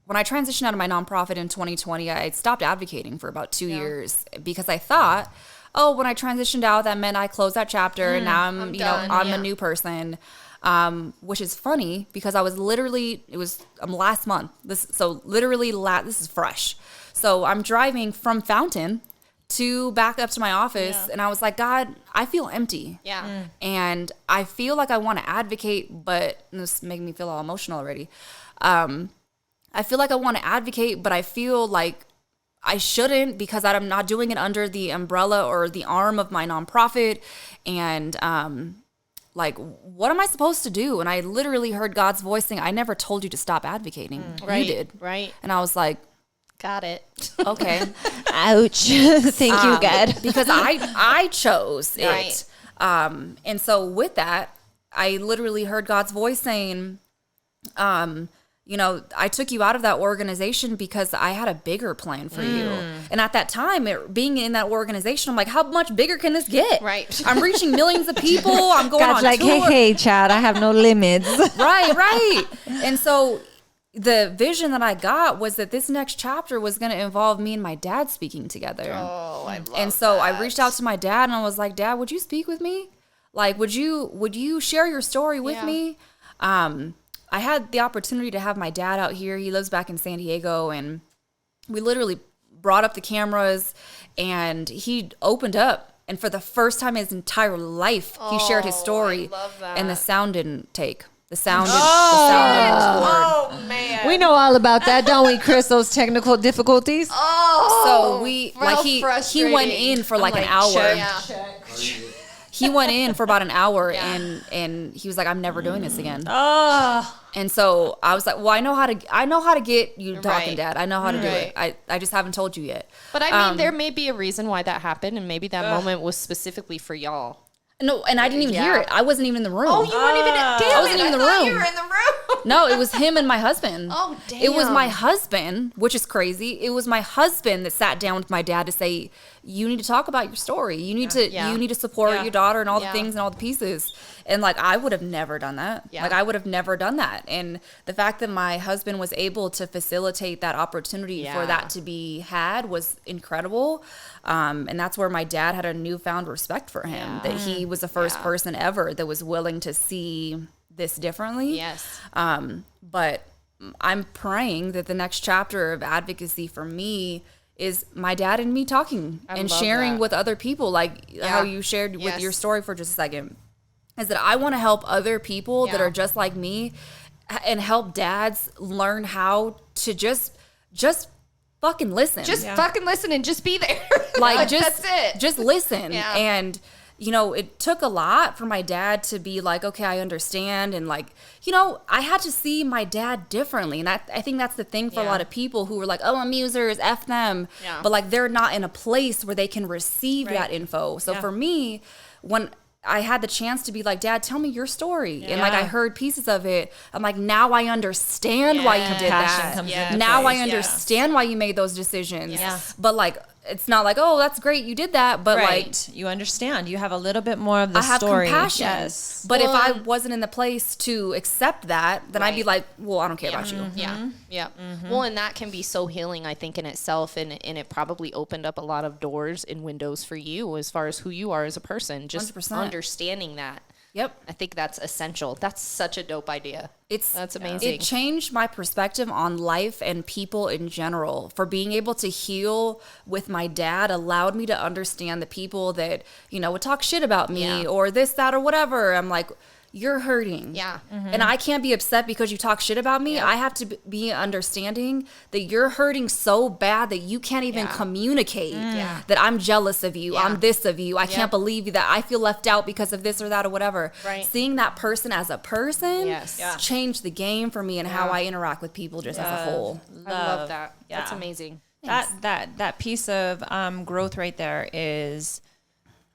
D: When I transitioned out of my nonprofit in 2020, I stopped advocating for about 2 years because I thought, when I transitioned out, that meant I closed that chapter and now I'm
B: done.
D: I'm a new person. Which is funny because I was last month. This is fresh. So I'm driving from Fountain to back up to my office and I was like, God, I feel empty.
B: yeah.
D: And I feel like I want to advocate, but this is making me feel all emotional already. I feel like I want to advocate, but I feel like I shouldn't because I'm not doing it under the umbrella or the arm of my nonprofit. And what am I supposed to do? And I literally heard God's voice saying, I never told you to stop advocating.
B: Right,
D: You did.
B: right.
D: And I was like,
B: Got it.
D: okay.
A: Ouch. Thank you, God.
D: Because I chose it.
B: Right.
D: And so with that, I literally heard God's voice saying, I took you out of that organization because I had a bigger plan for you. And at that time, being in that organization, I'm like, how much bigger can this get?
B: Right.
D: I'm reaching millions of people. I'm going
A: God's
D: on
A: like,
D: tour.
A: hey, Chad, I have no limits.
D: Right. And so the vision that I got was that this next chapter was going to involve me and my dad speaking together.
B: Oh, I love
D: And so I reached out to my dad and I was like, Dad, would you speak with me? Would you share your story with me? I had the opportunity to have my dad out here. He lives back in San Diego, and we literally brought up the cameras and he opened up. And for the first time in his entire life, he shared his story.
B: I love that.
D: And the sound didn't take. The sound didn't record.
B: Oh, man.
A: We know all about that, don't we, Chris? Those technical difficulties.
B: Oh,
D: So he
B: frustrating.
D: went in for
B: I'm
D: an hour.
B: check.
D: He went in for about an hour and he was like, I'm never doing this again.
A: Oh.
D: And so I was like, well, I know how to get you talking,
B: Right.
D: Dad. I know how to do it. I just haven't told you yet.
B: But I mean, there may be a reason why that happened, and maybe that moment was specifically for y'all.
D: No, and I didn't even hear it. I wasn't even in the room.
B: Oh, you weren't even. Damn,
D: I wasn't even in the
B: thought
D: room.
B: You were in the room.
D: No, it was him and my husband.
B: Oh,
D: It was
B: damn.
D: my husband, which is crazy. It was my husband that sat down with my dad to say, you need to talk about your story. You need to support your daughter and all the things and all the pieces. And I would have never done that.
B: Yeah.
D: I would have never done that. And the fact that my husband was able to facilitate that opportunity for that to be had was incredible. And that's where my dad had a newfound respect for him, that he was the first person ever that was willing to see this differently.
B: Yes.
D: But I'm praying that the next chapter of advocacy for me is my dad and me talking and
B: love
D: sharing
B: that.
D: with other people, how you shared with your story for just a second, is that I want to help other people that are just like me and help dads learn how to just fucking listen.
B: Just fucking listen and just be there.
D: Just
B: that's it.
D: Just listen.
B: Yeah.
D: And it took a lot for my dad to be like, okay, I understand. And I had to see my dad differently. And I think that's the thing for a lot of people who were like, oh, I'm users, F them. Yeah. But they're not in a place where they can receive that info. So for me, when I had the chance to be like, Dad, tell me your story. And like, I heard pieces of it. I'm like, now I understand why you did
A: Compassion
D: that.
A: comes into
D: Now
A: place.
D: I understand why you made those decisions.
A: Yeah.
D: But like, it's not like, oh, that's great, you did that. But
A: Right.
D: like,
A: You understand. You have a little bit more of the
D: I have
A: story.
D: compassion.
A: Yes.
D: But if I wasn't in the place to accept that, then I'd be
B: Right.
D: like, well, I don't care about you.
B: Yeah. Yeah. Well, and that can be so healing, I think, in itself. And it probably opened up a lot of doors and windows for you as far as who you are as a person. Just
D: 100%.
B: understanding that.
D: Yep.
B: I think that's essential. That's such a dope idea. That's amazing.
D: It changed my perspective on life and people in general. For being able to heal with my dad allowed me to understand the people that, you know, would talk shit about me or this, that, or whatever. I'm like, you're hurting.
B: Yeah.
D: And I can't be upset because you talk shit about me. I have to be understanding that you're hurting so bad that you can't even communicate that I'm jealous of you. I'm this of you. I can't believe that I feel left out because of this or that or whatever.
B: Right.
D: Seeing that person as a person changed the game for me and how I interact with people just as a whole.
B: I love that.
A: Yeah.
B: That's amazing.
A: That piece of growth right there is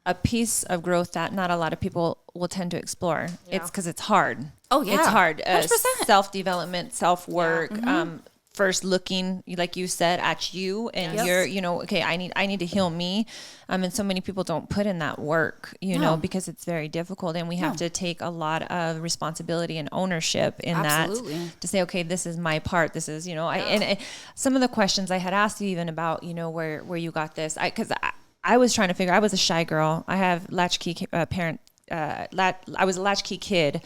A: a piece of growth that not a lot of people will tend to explore. It's because it's hard.
D: Oh, yeah.
A: It's hard.
D: 100%.
A: Self-development, self-work, first looking, like you said, at you and you're, you know, okay, I need to heal me. And so many people don't put in that work, you know, because it's very difficult, and we have to take a lot of responsibility and ownership in that to say, okay, this is my part. This is, you know, and some of the questions I had asked you even about, you know, where you got this, because I was trying to figure. I was a shy girl. I have latchkey parent. I was a latchkey kid.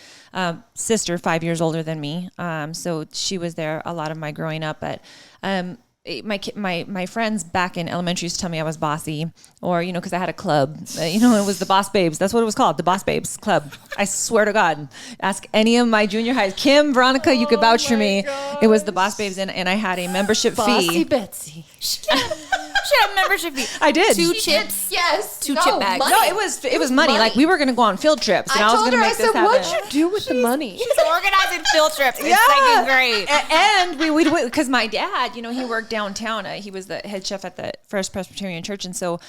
A: Sister 5 years older than me. So she was there a lot of my growing up. But my friends back in elementary used to tell me I was bossy, or, you know, because I had a club. You know, it was the Boss Babes. That's what it was called, the Boss Babes Club. I swear to God, ask any of my junior highs. Kim, Veronica, you could vouch for me. It was the Boss Babes, and I had a membership fee.
B: Betsy.
D: She had a membership fee.
A: I did.
D: Two chips.
B: Yes.
D: Two chip bags.
B: Money.
A: No, it was money. Like, we were going to go on field trips, and I was going to make this happen.
B: What'd you do with the money?
D: She's organizing field trips in second grade.
A: And we because my dad, you know, he worked downtown. He was the head chef at the First Presbyterian Church, and so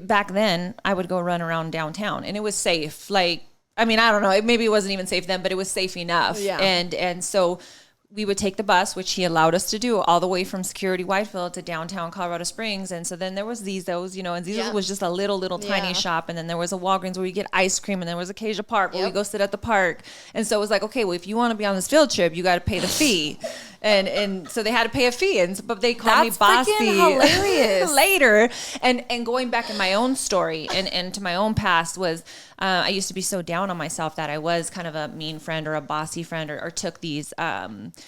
A: back then I would go run around downtown, and it was safe. Like, I mean, I don't know, maybe it wasn't even safe then, but it was safe enough. Yeah. And so we would take the bus, which he allowed us to do, all the way from Security Whitefield to downtown Colorado Springs. And so then there was Zizo's, you know, and Zizo's was just a little tiny shop. And then there was a Walgreens where we get ice cream, and there was Acacia Park where we go sit at the park. And so it was like, okay, well, if you want to be on this field trip, you got to pay the fee. And so they had to pay a fee, but they called me bossy
D: hilarious.
A: later. And going back in my own story and to my own past was, I used to be so down on myself that I was kind of a mean friend or a bossy friend, or took these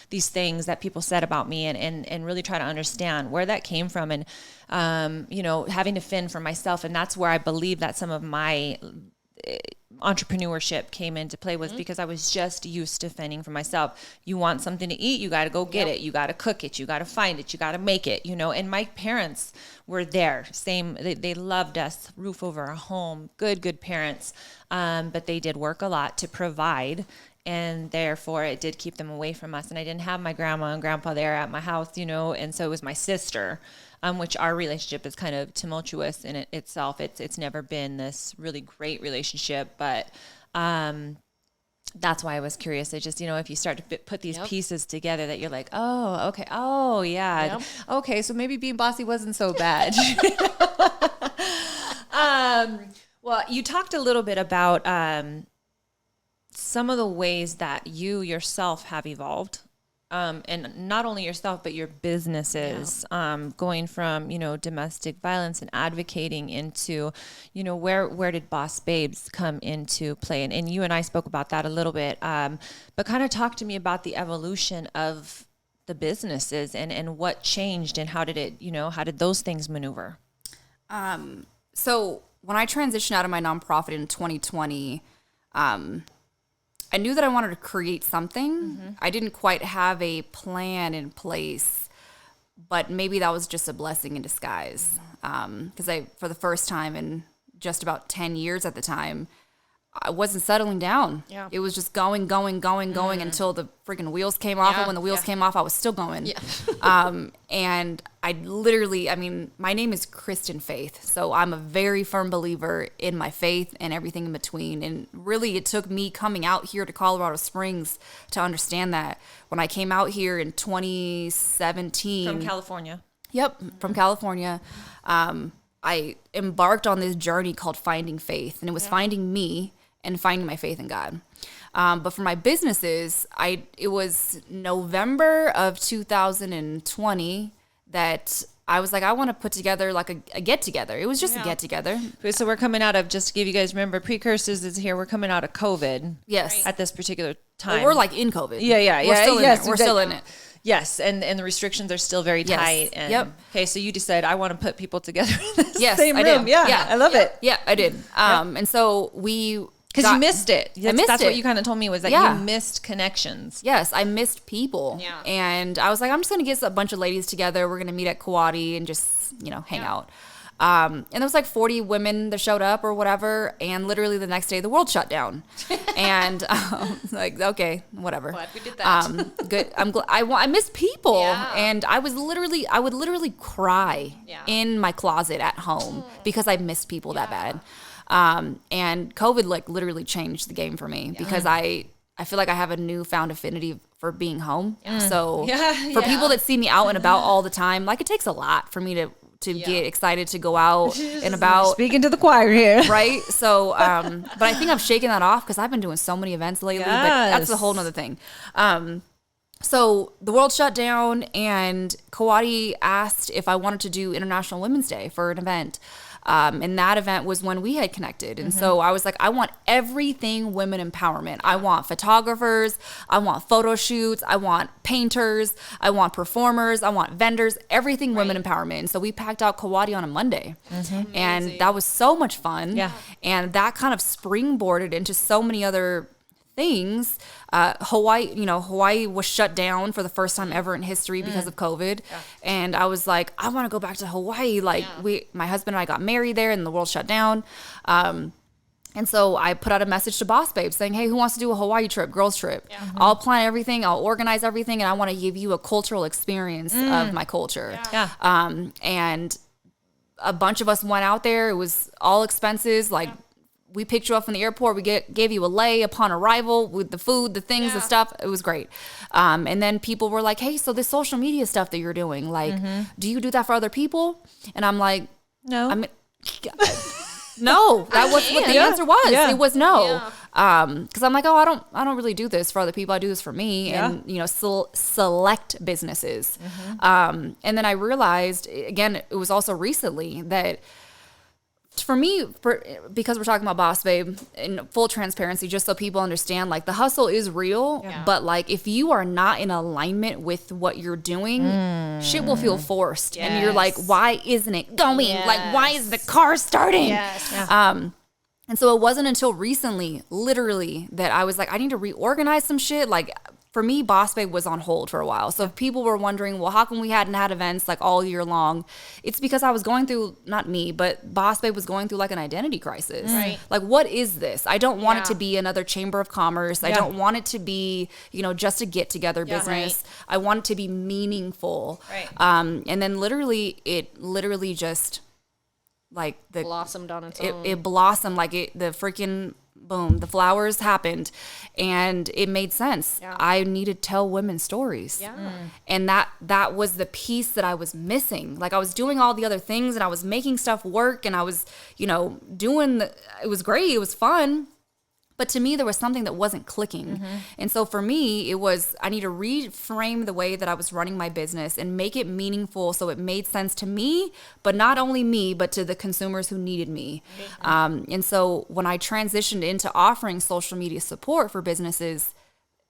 A: things that people said about me and really try to understand where that came from, and you know, having to fend for myself. And that's where I believe that some of my entrepreneurship came into play, was because I was just used to fending for myself. You want something to eat, you got to go get it. You got to cook it. You got to find it. You got to make it, you know. And my parents were there. They loved us, roof over our home, good parents. But they did work a lot to provide, and therefore it did keep them away from us. And I didn't have my grandma and grandpa there at my house, you know, and so it was my sister, which our relationship is kind of tumultuous in itself. It's never been this really great relationship, but that's why I was curious. I just, you know, if you start to put these pieces together, that you're like, oh, okay, oh yeah, okay, so maybe being bossy wasn't so bad. Well, you talked a little bit about some of the ways that you yourself have evolved. And not only yourself, but your businesses, going from, you know, domestic violence and advocating into, you know, where did Boss Babes come into play? And you and I spoke about that a little bit, but kind of talk to me about the evolution of the businesses and what changed, and how did those things maneuver?
D: So when I transitioned out of my nonprofit in 2020, I knew that I wanted to create something. I didn't quite have a plan in place, but maybe that was just a blessing in disguise. Because for the first time in just about 10 years at the time, I wasn't settling down.
B: Yeah.
D: It was just going until the freaking wheels came off.
B: Yeah,
D: And when the wheels came off, I was still going.
B: Yeah.
D: And I literally, I mean, my name is Kristen Faith. So I'm a very firm believer in my faith and everything in between. And really, it took me coming out here to Colorado Springs to understand that. When I came out here in 2017.
A: From California.
D: Yep, from California. I embarked on this journey called Finding Faith. And it was finding me and finding my faith in God. But for my businesses, it was November of 2020 that I was like, I want to put together like a get together. It was just a get together.
A: So we're coming out of, just to give you guys, remember, Precursors is here. We're coming out of COVID.
D: Yes.
A: At this particular time.
D: Well, we're like in COVID.
A: Yeah.
D: We're still in
A: yes,
D: it. We're still in it.
A: Yes, and the restrictions are still very tight. And,
D: Yep.
A: Okay, so you decided, I want to put people together in the
D: Yes,
A: same
D: I
A: room.
D: did.
A: Yeah, I love it.
D: Yeah, I did. And so we...
A: Because you missed it.
D: missed
A: That's
D: it.
A: what you kind of told me, was that
D: Yeah.
A: you missed connections.
D: Yes, I missed people.
B: Yeah.
D: And I was like, I'm just going to get a bunch of ladies together. We're going to meet at Kauai and just, hang out. And there was like 40 women that showed up or whatever. And literally the next day, the world shut down. And like, okay, whatever.
B: Glad we did that.
D: Good. I'm glad. I miss people.
B: Yeah.
D: And I would literally cry in my closet at home because I missed people that bad. And COVID like literally changed the game for me because I feel like I have a newfound affinity for being home. So for people that see me out and about all the time, like it takes a lot for me to get excited to go out and about.
A: Speaking to the choir here.
D: Right. So, but I think I'm shaking that off because I've been doing so many events lately, but that's a whole nother thing. So the world shut down and Kauai asked if I wanted to do International Women's Day for an event. And that event was when we had connected. And so I was like, I want everything women empowerment. I want photographers. I want photo shoots. I want painters. I want performers. I want vendors, everything women empowerment. And so we packed out Kauai on a Monday. And that was so much fun.
A: Yeah.
D: And that kind of springboarded into so many other things. Hawaii was shut down for the first time ever in history because of COVID. And I was like, I want to go back to Hawaii. Like my husband and I got married there and the world shut down. And so I put out a message to Boss Babe saying, hey, who wants to do a Hawaii trip, girls trip? I'll plan everything. I'll organize everything. And I want to give you a cultural experience of my culture. And a bunch of us went out there. It was all expenses. Like, we picked you up from the airport. We gave you a lay upon arrival with the food, the things, the stuff. It was great. And then people were like, hey, so this social media stuff that you're doing, like, do you do that for other people? And I'm like,
A: No.
D: I mean, no, that was what the answer was.
A: Yeah.
D: It was no. Cause I'm like, oh, I don't really do this for other people. I do this for me and, select businesses. And then I realized, again, it was also recently that, for me, because we're talking about Boss Babe, in full transparency, just so people understand, like the hustle is real, but like if you are not in alignment with what you're doing, shit will feel forced, and you're like, why isn't it going? Like, why is the car starting? And so it wasn't until recently, literally, that I was like, I need to reorganize some shit. Like, for me, Boss Babe was on hold for a while. So if people were wondering, well, how come we hadn't had events like all year long? It's because I was going through, not me, but Boss Babe was going through like an identity crisis.
B: Right.
D: Like, what is this? I don't want it to be another chamber of commerce. I don't want it to be, just a get together business. I want it to be meaningful.
B: Right.
D: And then it just like
B: Blossomed on its own.
D: It blossomed like the freaking boom, the flowers happened and it made sense. I needed to tell women stories. And that was the piece that I was missing. Like I was doing all the other things and I was making stuff work and I was, it was great. It was fun. But to me, there was something that wasn't clicking. And so for me, it was, I need to reframe the way that I was running my business and make it meaningful so it made sense to me, but not only me, but to the consumers who needed me. And so when I transitioned into offering social media support for businesses,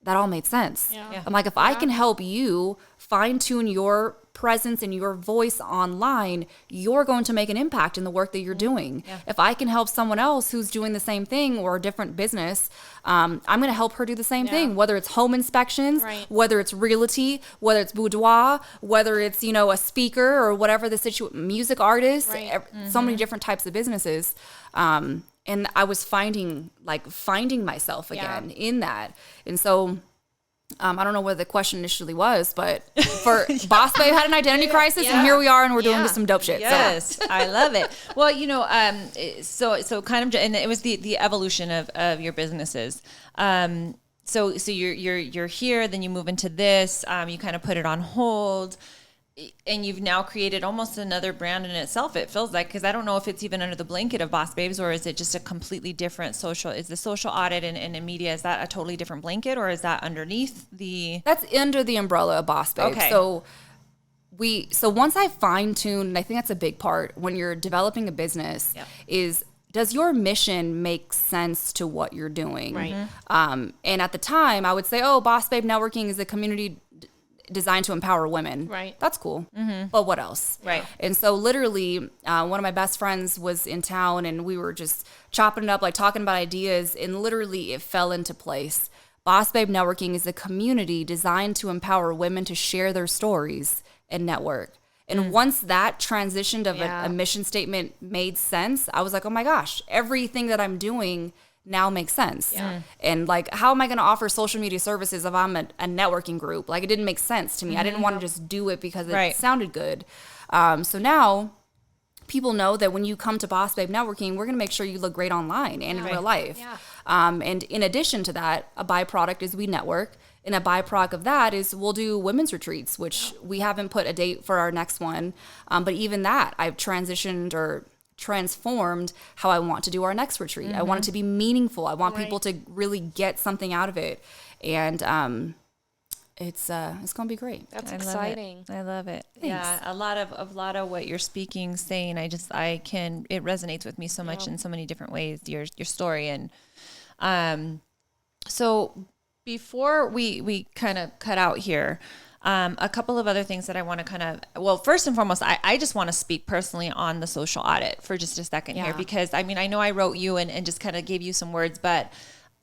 D: that all made sense. I'm like, if I can help you fine tune your presence and your voice online, you're going to make an impact in the work that you're doing. If I can help someone else who's doing the same thing or a different business, I'm going to help her do the same thing, whether it's home inspections, whether it's realty, whether it's boudoir, whether it's, a speaker or whatever the music artist, so many different types of businesses. And I was finding myself again in that. And so I don't know what the question initially was, but for Boss Babe had an identity crisis, and here we are, and we're doing some dope shit.
A: Yes, so. I love it. Well, so kind of, and it was the evolution of your businesses. So you're here, then you move into this. You kind of put it on hold. And you've now created almost another brand in itself, it feels like, because I don't know if it's even under the blanket of Boss Babes, or is it just a completely different is the social audit and in media, is that a totally different blanket, or is that underneath the...
D: That's under the umbrella of Boss Babes.
A: Okay.
D: So once I fine-tuned, and I think that's a big part when you're developing a business, is does your mission make sense to what you're doing?
B: Right.
D: And at the time, I would say, Boss Babe Networking is a community designed to empower women.
B: Right.
D: That's cool. But what else?
A: Right.
D: And so literally, one of my best friends was in town, and we were just chopping it up, like talking about ideas, and literally it fell into place. Boss Babe Networking is a community designed to empower women to share their stories and network. And once that transitioned of a mission statement made sense, I was like, oh my gosh, everything that I'm doing now makes sense. Yeah. And like, how am I going to offer social media services if I'm a networking group? Like, it didn't make sense to me. I didn't want to just do it because it sounded good. So now people know that when you come to Boss Babe Networking, we're going to make sure you look great online and in real life. Yeah. And in addition to that, a byproduct is we network. And a byproduct of that is we'll do women's retreats, which we haven't put a date for our next one. But even that, I've transitioned or transformed how I want to do our next retreat. I want it to be meaningful. I want people to really get something out of it. And it's going to be great.
B: That's exciting.
A: I love it.
D: Thanks.
A: Yeah, a lot of what you're saying, it resonates with me so much in so many different ways, your story. And so before we kind of cut out here, a couple of other things that I want to first and foremost, I just want to speak personally on the social audit for just a second here, because I mean, I know I wrote you and just kind of gave you some words, but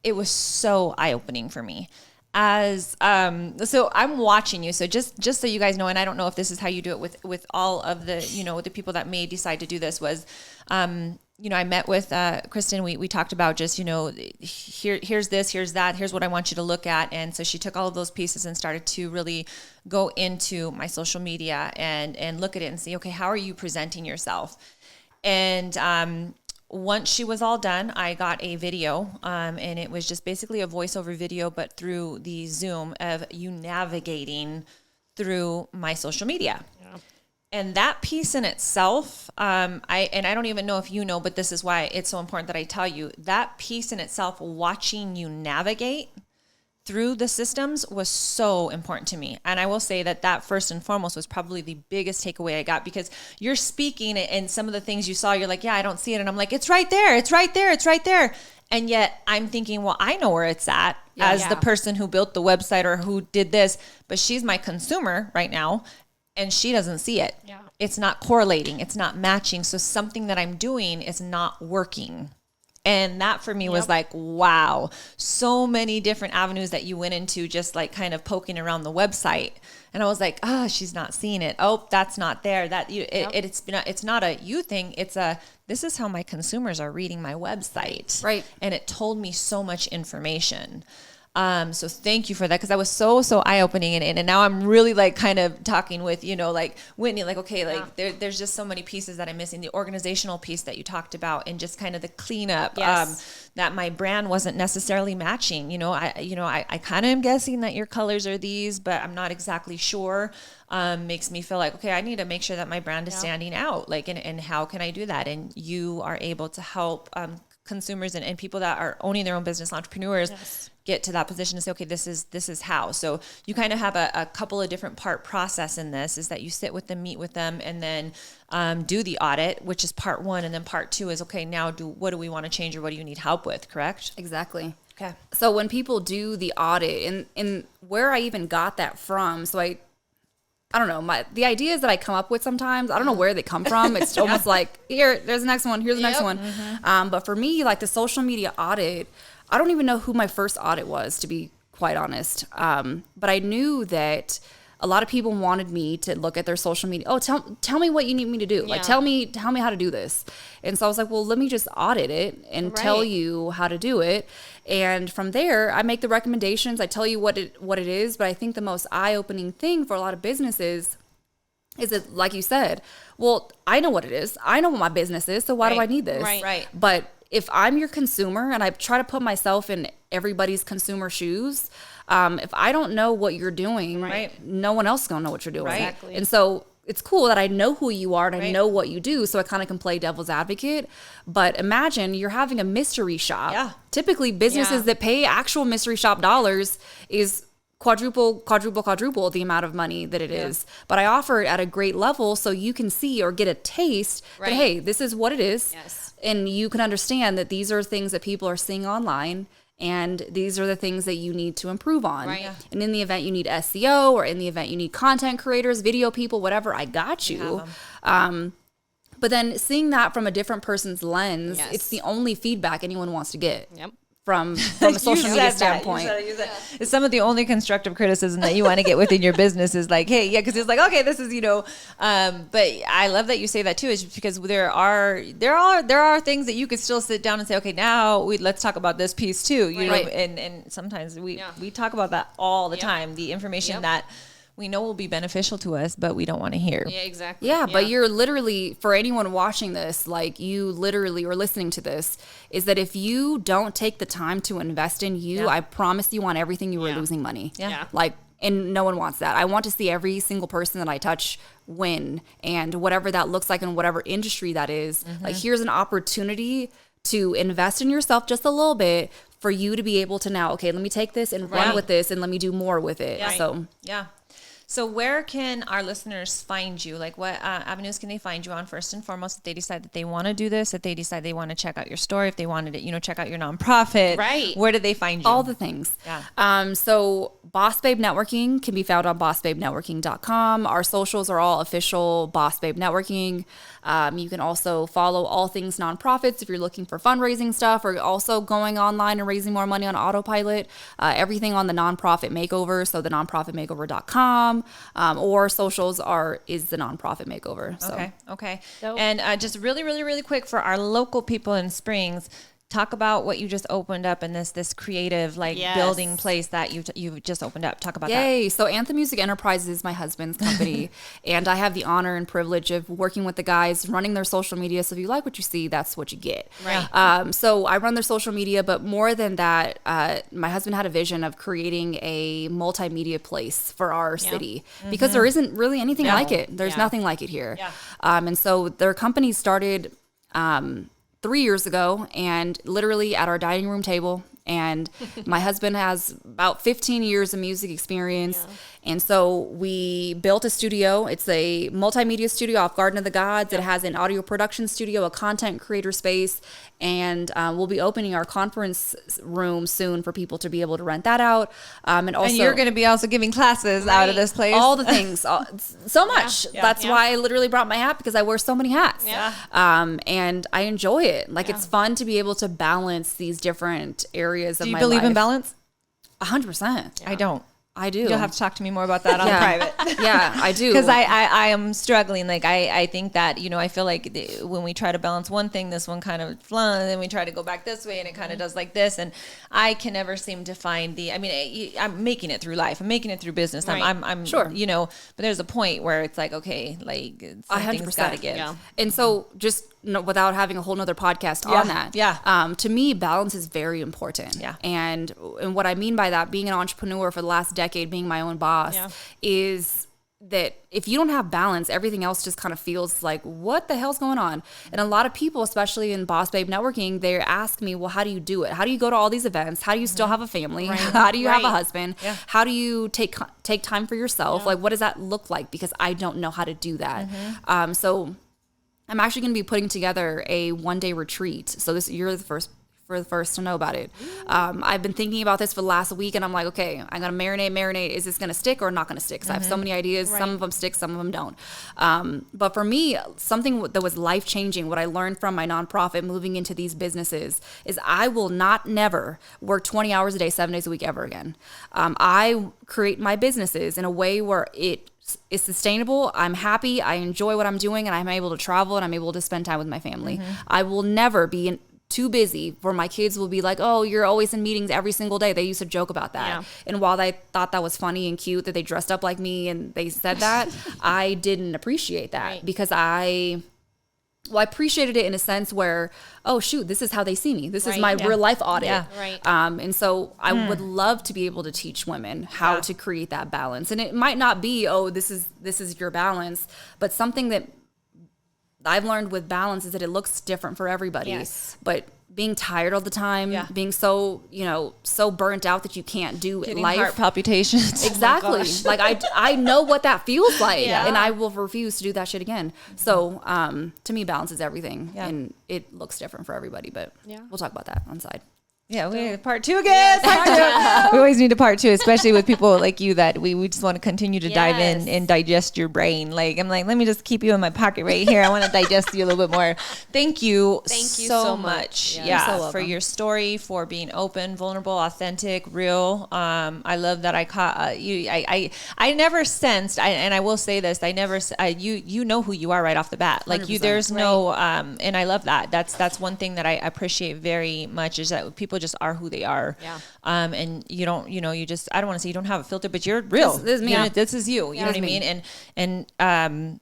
A: it was so eye-opening for me. So I'm watching you. So just so you guys know, and I don't know if this is how you do it with all of the, the people that may decide to do this, was, I met with Kristen. We talked about just, here's this, here's that, here's what I want you to look at. And so she took all of those pieces and started to really go into my social media and look at it and see, okay, how are you presenting yourself? And once she was all done, I got a video, and it was just basically a voiceover video, but through the Zoom of you navigating through my social media. And that piece in itself, I don't even know if you know, but this is why it's so important that I tell you, that piece in itself, watching you navigate through the systems, was so important to me. And I will say that first and foremost was probably the biggest takeaway I got, because you're speaking and some of the things you saw, you're like, yeah, I don't see it. And I'm like, it's right there. It's right there. It's right there. And yet I'm thinking, well, I know where it's at as the person who built the website or who did this, but she's my consumer right now. And she doesn't see it. Yeah. It's not correlating. It's not matching. So something that I'm doing is not working. And that for me was like, wow, so many different avenues that you went into, just like kind of poking around the website. And I was like, she's not seeing it. Oh, that's not there. It's not a you thing. It's this is how my consumers are reading my website. Right. And it told me so much information. So thank you for that, because that was so eye-opening, and now I'm really like kind of talking with, like Whitney, like, okay, like there's just so many pieces that I'm missing. The organizational piece that you talked about, and just kind of the cleanup, that my brand wasn't necessarily matching. I kind of am guessing that your colors are these, but I'm not exactly sure. Makes me feel like, okay, I need to make sure that my brand is standing out, like, and how can I do that? And you are able to help, consumers and people that are owning their own business, entrepreneurs, get to that position to say, okay, this is how. So you kind of have a couple of different part process in this, is that you sit with them, meet with them, and then do the audit, which is part one. And then part two is, okay, now what do we want to change, or what do you need help with? Correct?
D: Exactly.
A: Okay.
D: So when people do the audit, and where I even got that from, so I don't know, the ideas that I come up with sometimes, I don't know where they come from. It's almost like, there's the next one, here's the next one. But for me, like the social media audit, I don't even know who my first audit was, to be quite honest. But I knew that a lot of people wanted me to look at their social media. Oh, tell me what you need me to do. Like, tell me how to do this. And so I was like, well, let me just audit it and tell you how to do it. And from there, I make the recommendations. I tell you what it is. But I think the most eye-opening thing for a lot of businesses is that, like you said, well, I know what it is. I know what my business is. So why do I need this?
B: Right.
D: But if I'm your consumer, and I try to put myself in everybody's consumer shoes, if I don't know what you're doing, no one else is going to know what you're doing.
B: Exactly.
D: And so it's cool that I know who you are and I know what you do, so I kind of can play devil's advocate. But imagine you're having a mystery shop.
A: Yeah.
D: Typically, businesses that pay actual mystery shop dollars is quadruple the amount of money that it is. But I offer it at a great level so you can see or get a taste that, hey, this is what it is.
B: Yes.
D: And you can understand that these are things that people are seeing online. And these are the things that you need to improve on.
B: Right. Yeah.
D: And in the event you need SEO, or in the event you need content creators, video people, whatever, I got you. But then seeing that from a different person's lens, it's the only feedback anyone wants to get.
B: Yep.
D: From a social media standpoint.
A: You said it. Some of the only constructive criticism that you want to get within your business is like, hey, because it's like, okay, this is, but I love that you say that too, is because there are things that you could still sit down and say, okay, now let's talk about this piece too, you know, and sometimes we talk about that all the time, the information that we know will be beneficial to us, but we don't want to hear.
B: Yeah, exactly.
D: Yeah, but you're literally, for anyone watching this, like you literally or listening to this, is that if you don't take the time to invest in you, I promise you on everything you are losing money.
B: Yeah.
D: Like, and no one wants that. I want to see every single person that I touch win, and whatever that looks like in whatever industry that is. Like, here's an opportunity to invest in yourself just a little bit for you to be able to now, okay, let me take this and run with this and let me do more with it.
A: Yeah. So where can our listeners find you? Like, what avenues can they find you on, first and foremost, if they decide that they want to do this, if they decide they want to check out your store, if they wanted to, check out your nonprofit,
B: right? Where
A: do they find you?
D: All the things.
A: Yeah.
D: So Boss Babe Networking can be found on bossbabenetworking.com. Our socials are all official Boss Babe Networking. You can also follow all things nonprofits if you're looking for fundraising stuff, or also going online and raising more money on autopilot. Everything on the Nonprofit Makeover, so the nonprofitmakeover.com, or socials is the Nonprofit Makeover. So.
A: Okay. And just really, really, really quick for our local people in Springs, talk about what you just opened up in this creative building place that you just opened up. Talk about that.
D: Yay. So Anthem Music Enterprises is my husband's company, and I have the honor and privilege of working with the guys, running their social media. So if you like what you see, that's what you get.
B: Right.
D: So I run their social media, but more than that, my husband had a vision of creating a multimedia place for our city, because there isn't really anything like it. There's nothing like it here.
A: Yeah.
D: And so their company started 3 years ago, and literally at our dining room table. And my husband has about 15 years of music experience. And so we built a studio. It's a multimedia studio off Garden of the Gods. It has an audio production studio, a content creator space, and we'll be opening our conference room soon for people to be able to rent that out. And
A: you're going to be also giving classes out of this place.
D: All the things, so much. That's why I literally brought my hat, because I wear so many hats. And I enjoy it. Like, it's fun to be able to balance these different areas of my life.
A: Do you believe in balance?
D: 100%.
A: I don't.
D: I do.
A: You'll have to talk to me more about that on private.
D: Yeah, I do.
A: Because I am struggling. Like, I think that, I feel like when we try to balance one thing, this one kind of flung, and then we try to go back this way, and it kind of does like this. And I can never seem to find I'm making it through life. I'm making it through business.
B: Right.
A: I'm
D: sure.
A: But there's a point where it's like, okay, like, something's got to give.
B: Yeah.
D: And so just without having a whole nother podcast on that.
A: Yeah.
D: To me, balance is very important.
A: Yeah.
D: And what I mean by that, being an entrepreneur for the last decade, being my own boss, is that if you don't have balance, everything else just kind of feels like, what the hell's going on? And a lot of people, especially in Boss Babe Networking, they ask me, well, how do you do it? How do you go to all these events? How do you still have a family? How do you have a husband?
A: Yeah.
D: How do you take time for yourself? Like, what does that look like? Because I don't know how to do that. So I'm actually going to be putting together a one-day retreat. So you're the first for the first to know about it. I've been thinking about this for the last week, and I'm like, okay, I'm gonna marinate. Is this gonna stick or not gonna stick? Because I have so many ideas. Some of them stick, some of them don't. But for me, something that was life changing, what I learned from my nonprofit moving into these businesses, is I will never work 20 hours a day, 7 days a week ever again. I create my businesses in a way where it is sustainable. I'm happy. I enjoy what I'm doing, and I'm able to travel, and I'm able to spend time with my family. I will never be too busy where my kids will be like, oh, you're always in meetings every single day. They used to joke about that.
B: Yeah.
D: And while I thought that was funny and cute that they dressed up like me and they said that, I didn't appreciate that because I appreciated it in a sense where, oh shoot, this is how they see me. This is my real life audit.
B: Yeah. Right.
D: And so I would love to be able to teach women how to create that balance. And it might not be, oh, this is your balance, but something that I've learned with balance is that it looks different for everybody.
B: Yes.
D: But being tired all the time, being so, so burnt out that you can't do
A: Getting
D: life.
A: heart palpitations.
D: Exactly. Like I know what that feels like, and I will refuse to do that shit again. So to me, balance is everything, and it looks different for everybody. But we'll talk about that on the side.
A: Yeah, we part 2 again. Part 2. We always need a part 2, especially with people like you that we just want to continue to dive in and digest your brain. Like I'm like, let me just keep you in my pocket right here. I want to digest you a little bit more. Thank you so much. Yeah, for your story, for being open, vulnerable, authentic, real. I love that I caught you. I never sensed, and I will say this, you know who you are right off the bat. Like you, there's no, and I love that. That's one thing that I appreciate very much is that people just are who they are.
B: Yeah.
A: And you don't, you just, I don't want to say you don't have a filter, but you're real.
D: This is me.
A: This is you. You know what I mean? And I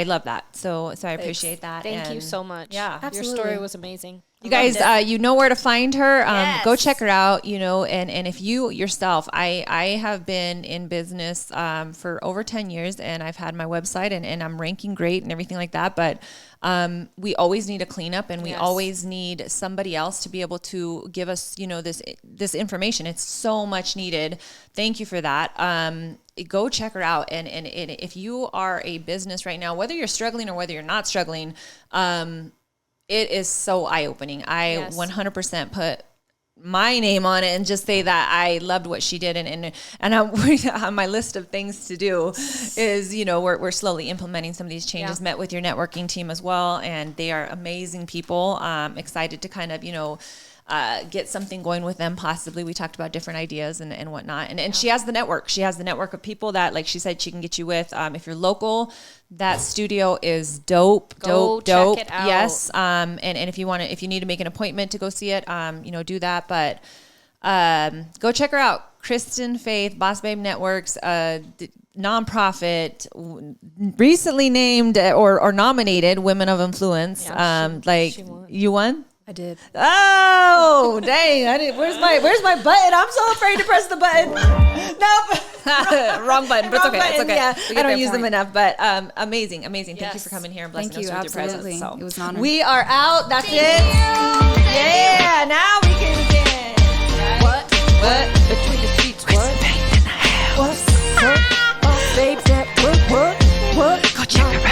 A: love that. So I appreciate that.
B: Thank you so much.
A: Yeah.
B: Absolutely. Your story was amazing.
A: You guys, you know where to find her. Go check her out, and if you yourself, I have been in business for over 10 years, and I've had my website, and I'm ranking great and everything like that. But we always need a cleanup, and we always need somebody else to be able to give us, this information. It's so much needed. Thank you for that. Go check her out. And if you are a business right now, whether you're struggling or whether you're not struggling, it is so eye-opening. I 100% put my name on it and just say that I loved what she did. And on my list of things to do is, we're slowly implementing some of these changes, met with your networking team as well. And they are amazing people. Excited to kind of, get something going with them. Possibly we talked about different ideas and whatnot. And she has the network. She has the network of people that, like she said, she can get you with. If you're local, that studio is dope.
B: Check it out.
A: Yes. And if you need to make an appointment to go see it, do that. But go check her out. Kristen Faith, Boss Babe Networks, nonprofit, recently named or nominated Women of Influence.
B: She won.
A: You won?
D: I did.
A: Oh, dang. Where's my button? I'm so afraid to press the button. Nope.
D: Wrong button, but it's okay. It's okay.
A: Yeah, I don't use them enough, but amazing. Thank you for coming here and blessing us with your presence. So
D: it was an honor.
A: We are out. That's it. Yeah, now we can begin. What? Between the sheets, what? What's up? Babes at work, what? Go check her out.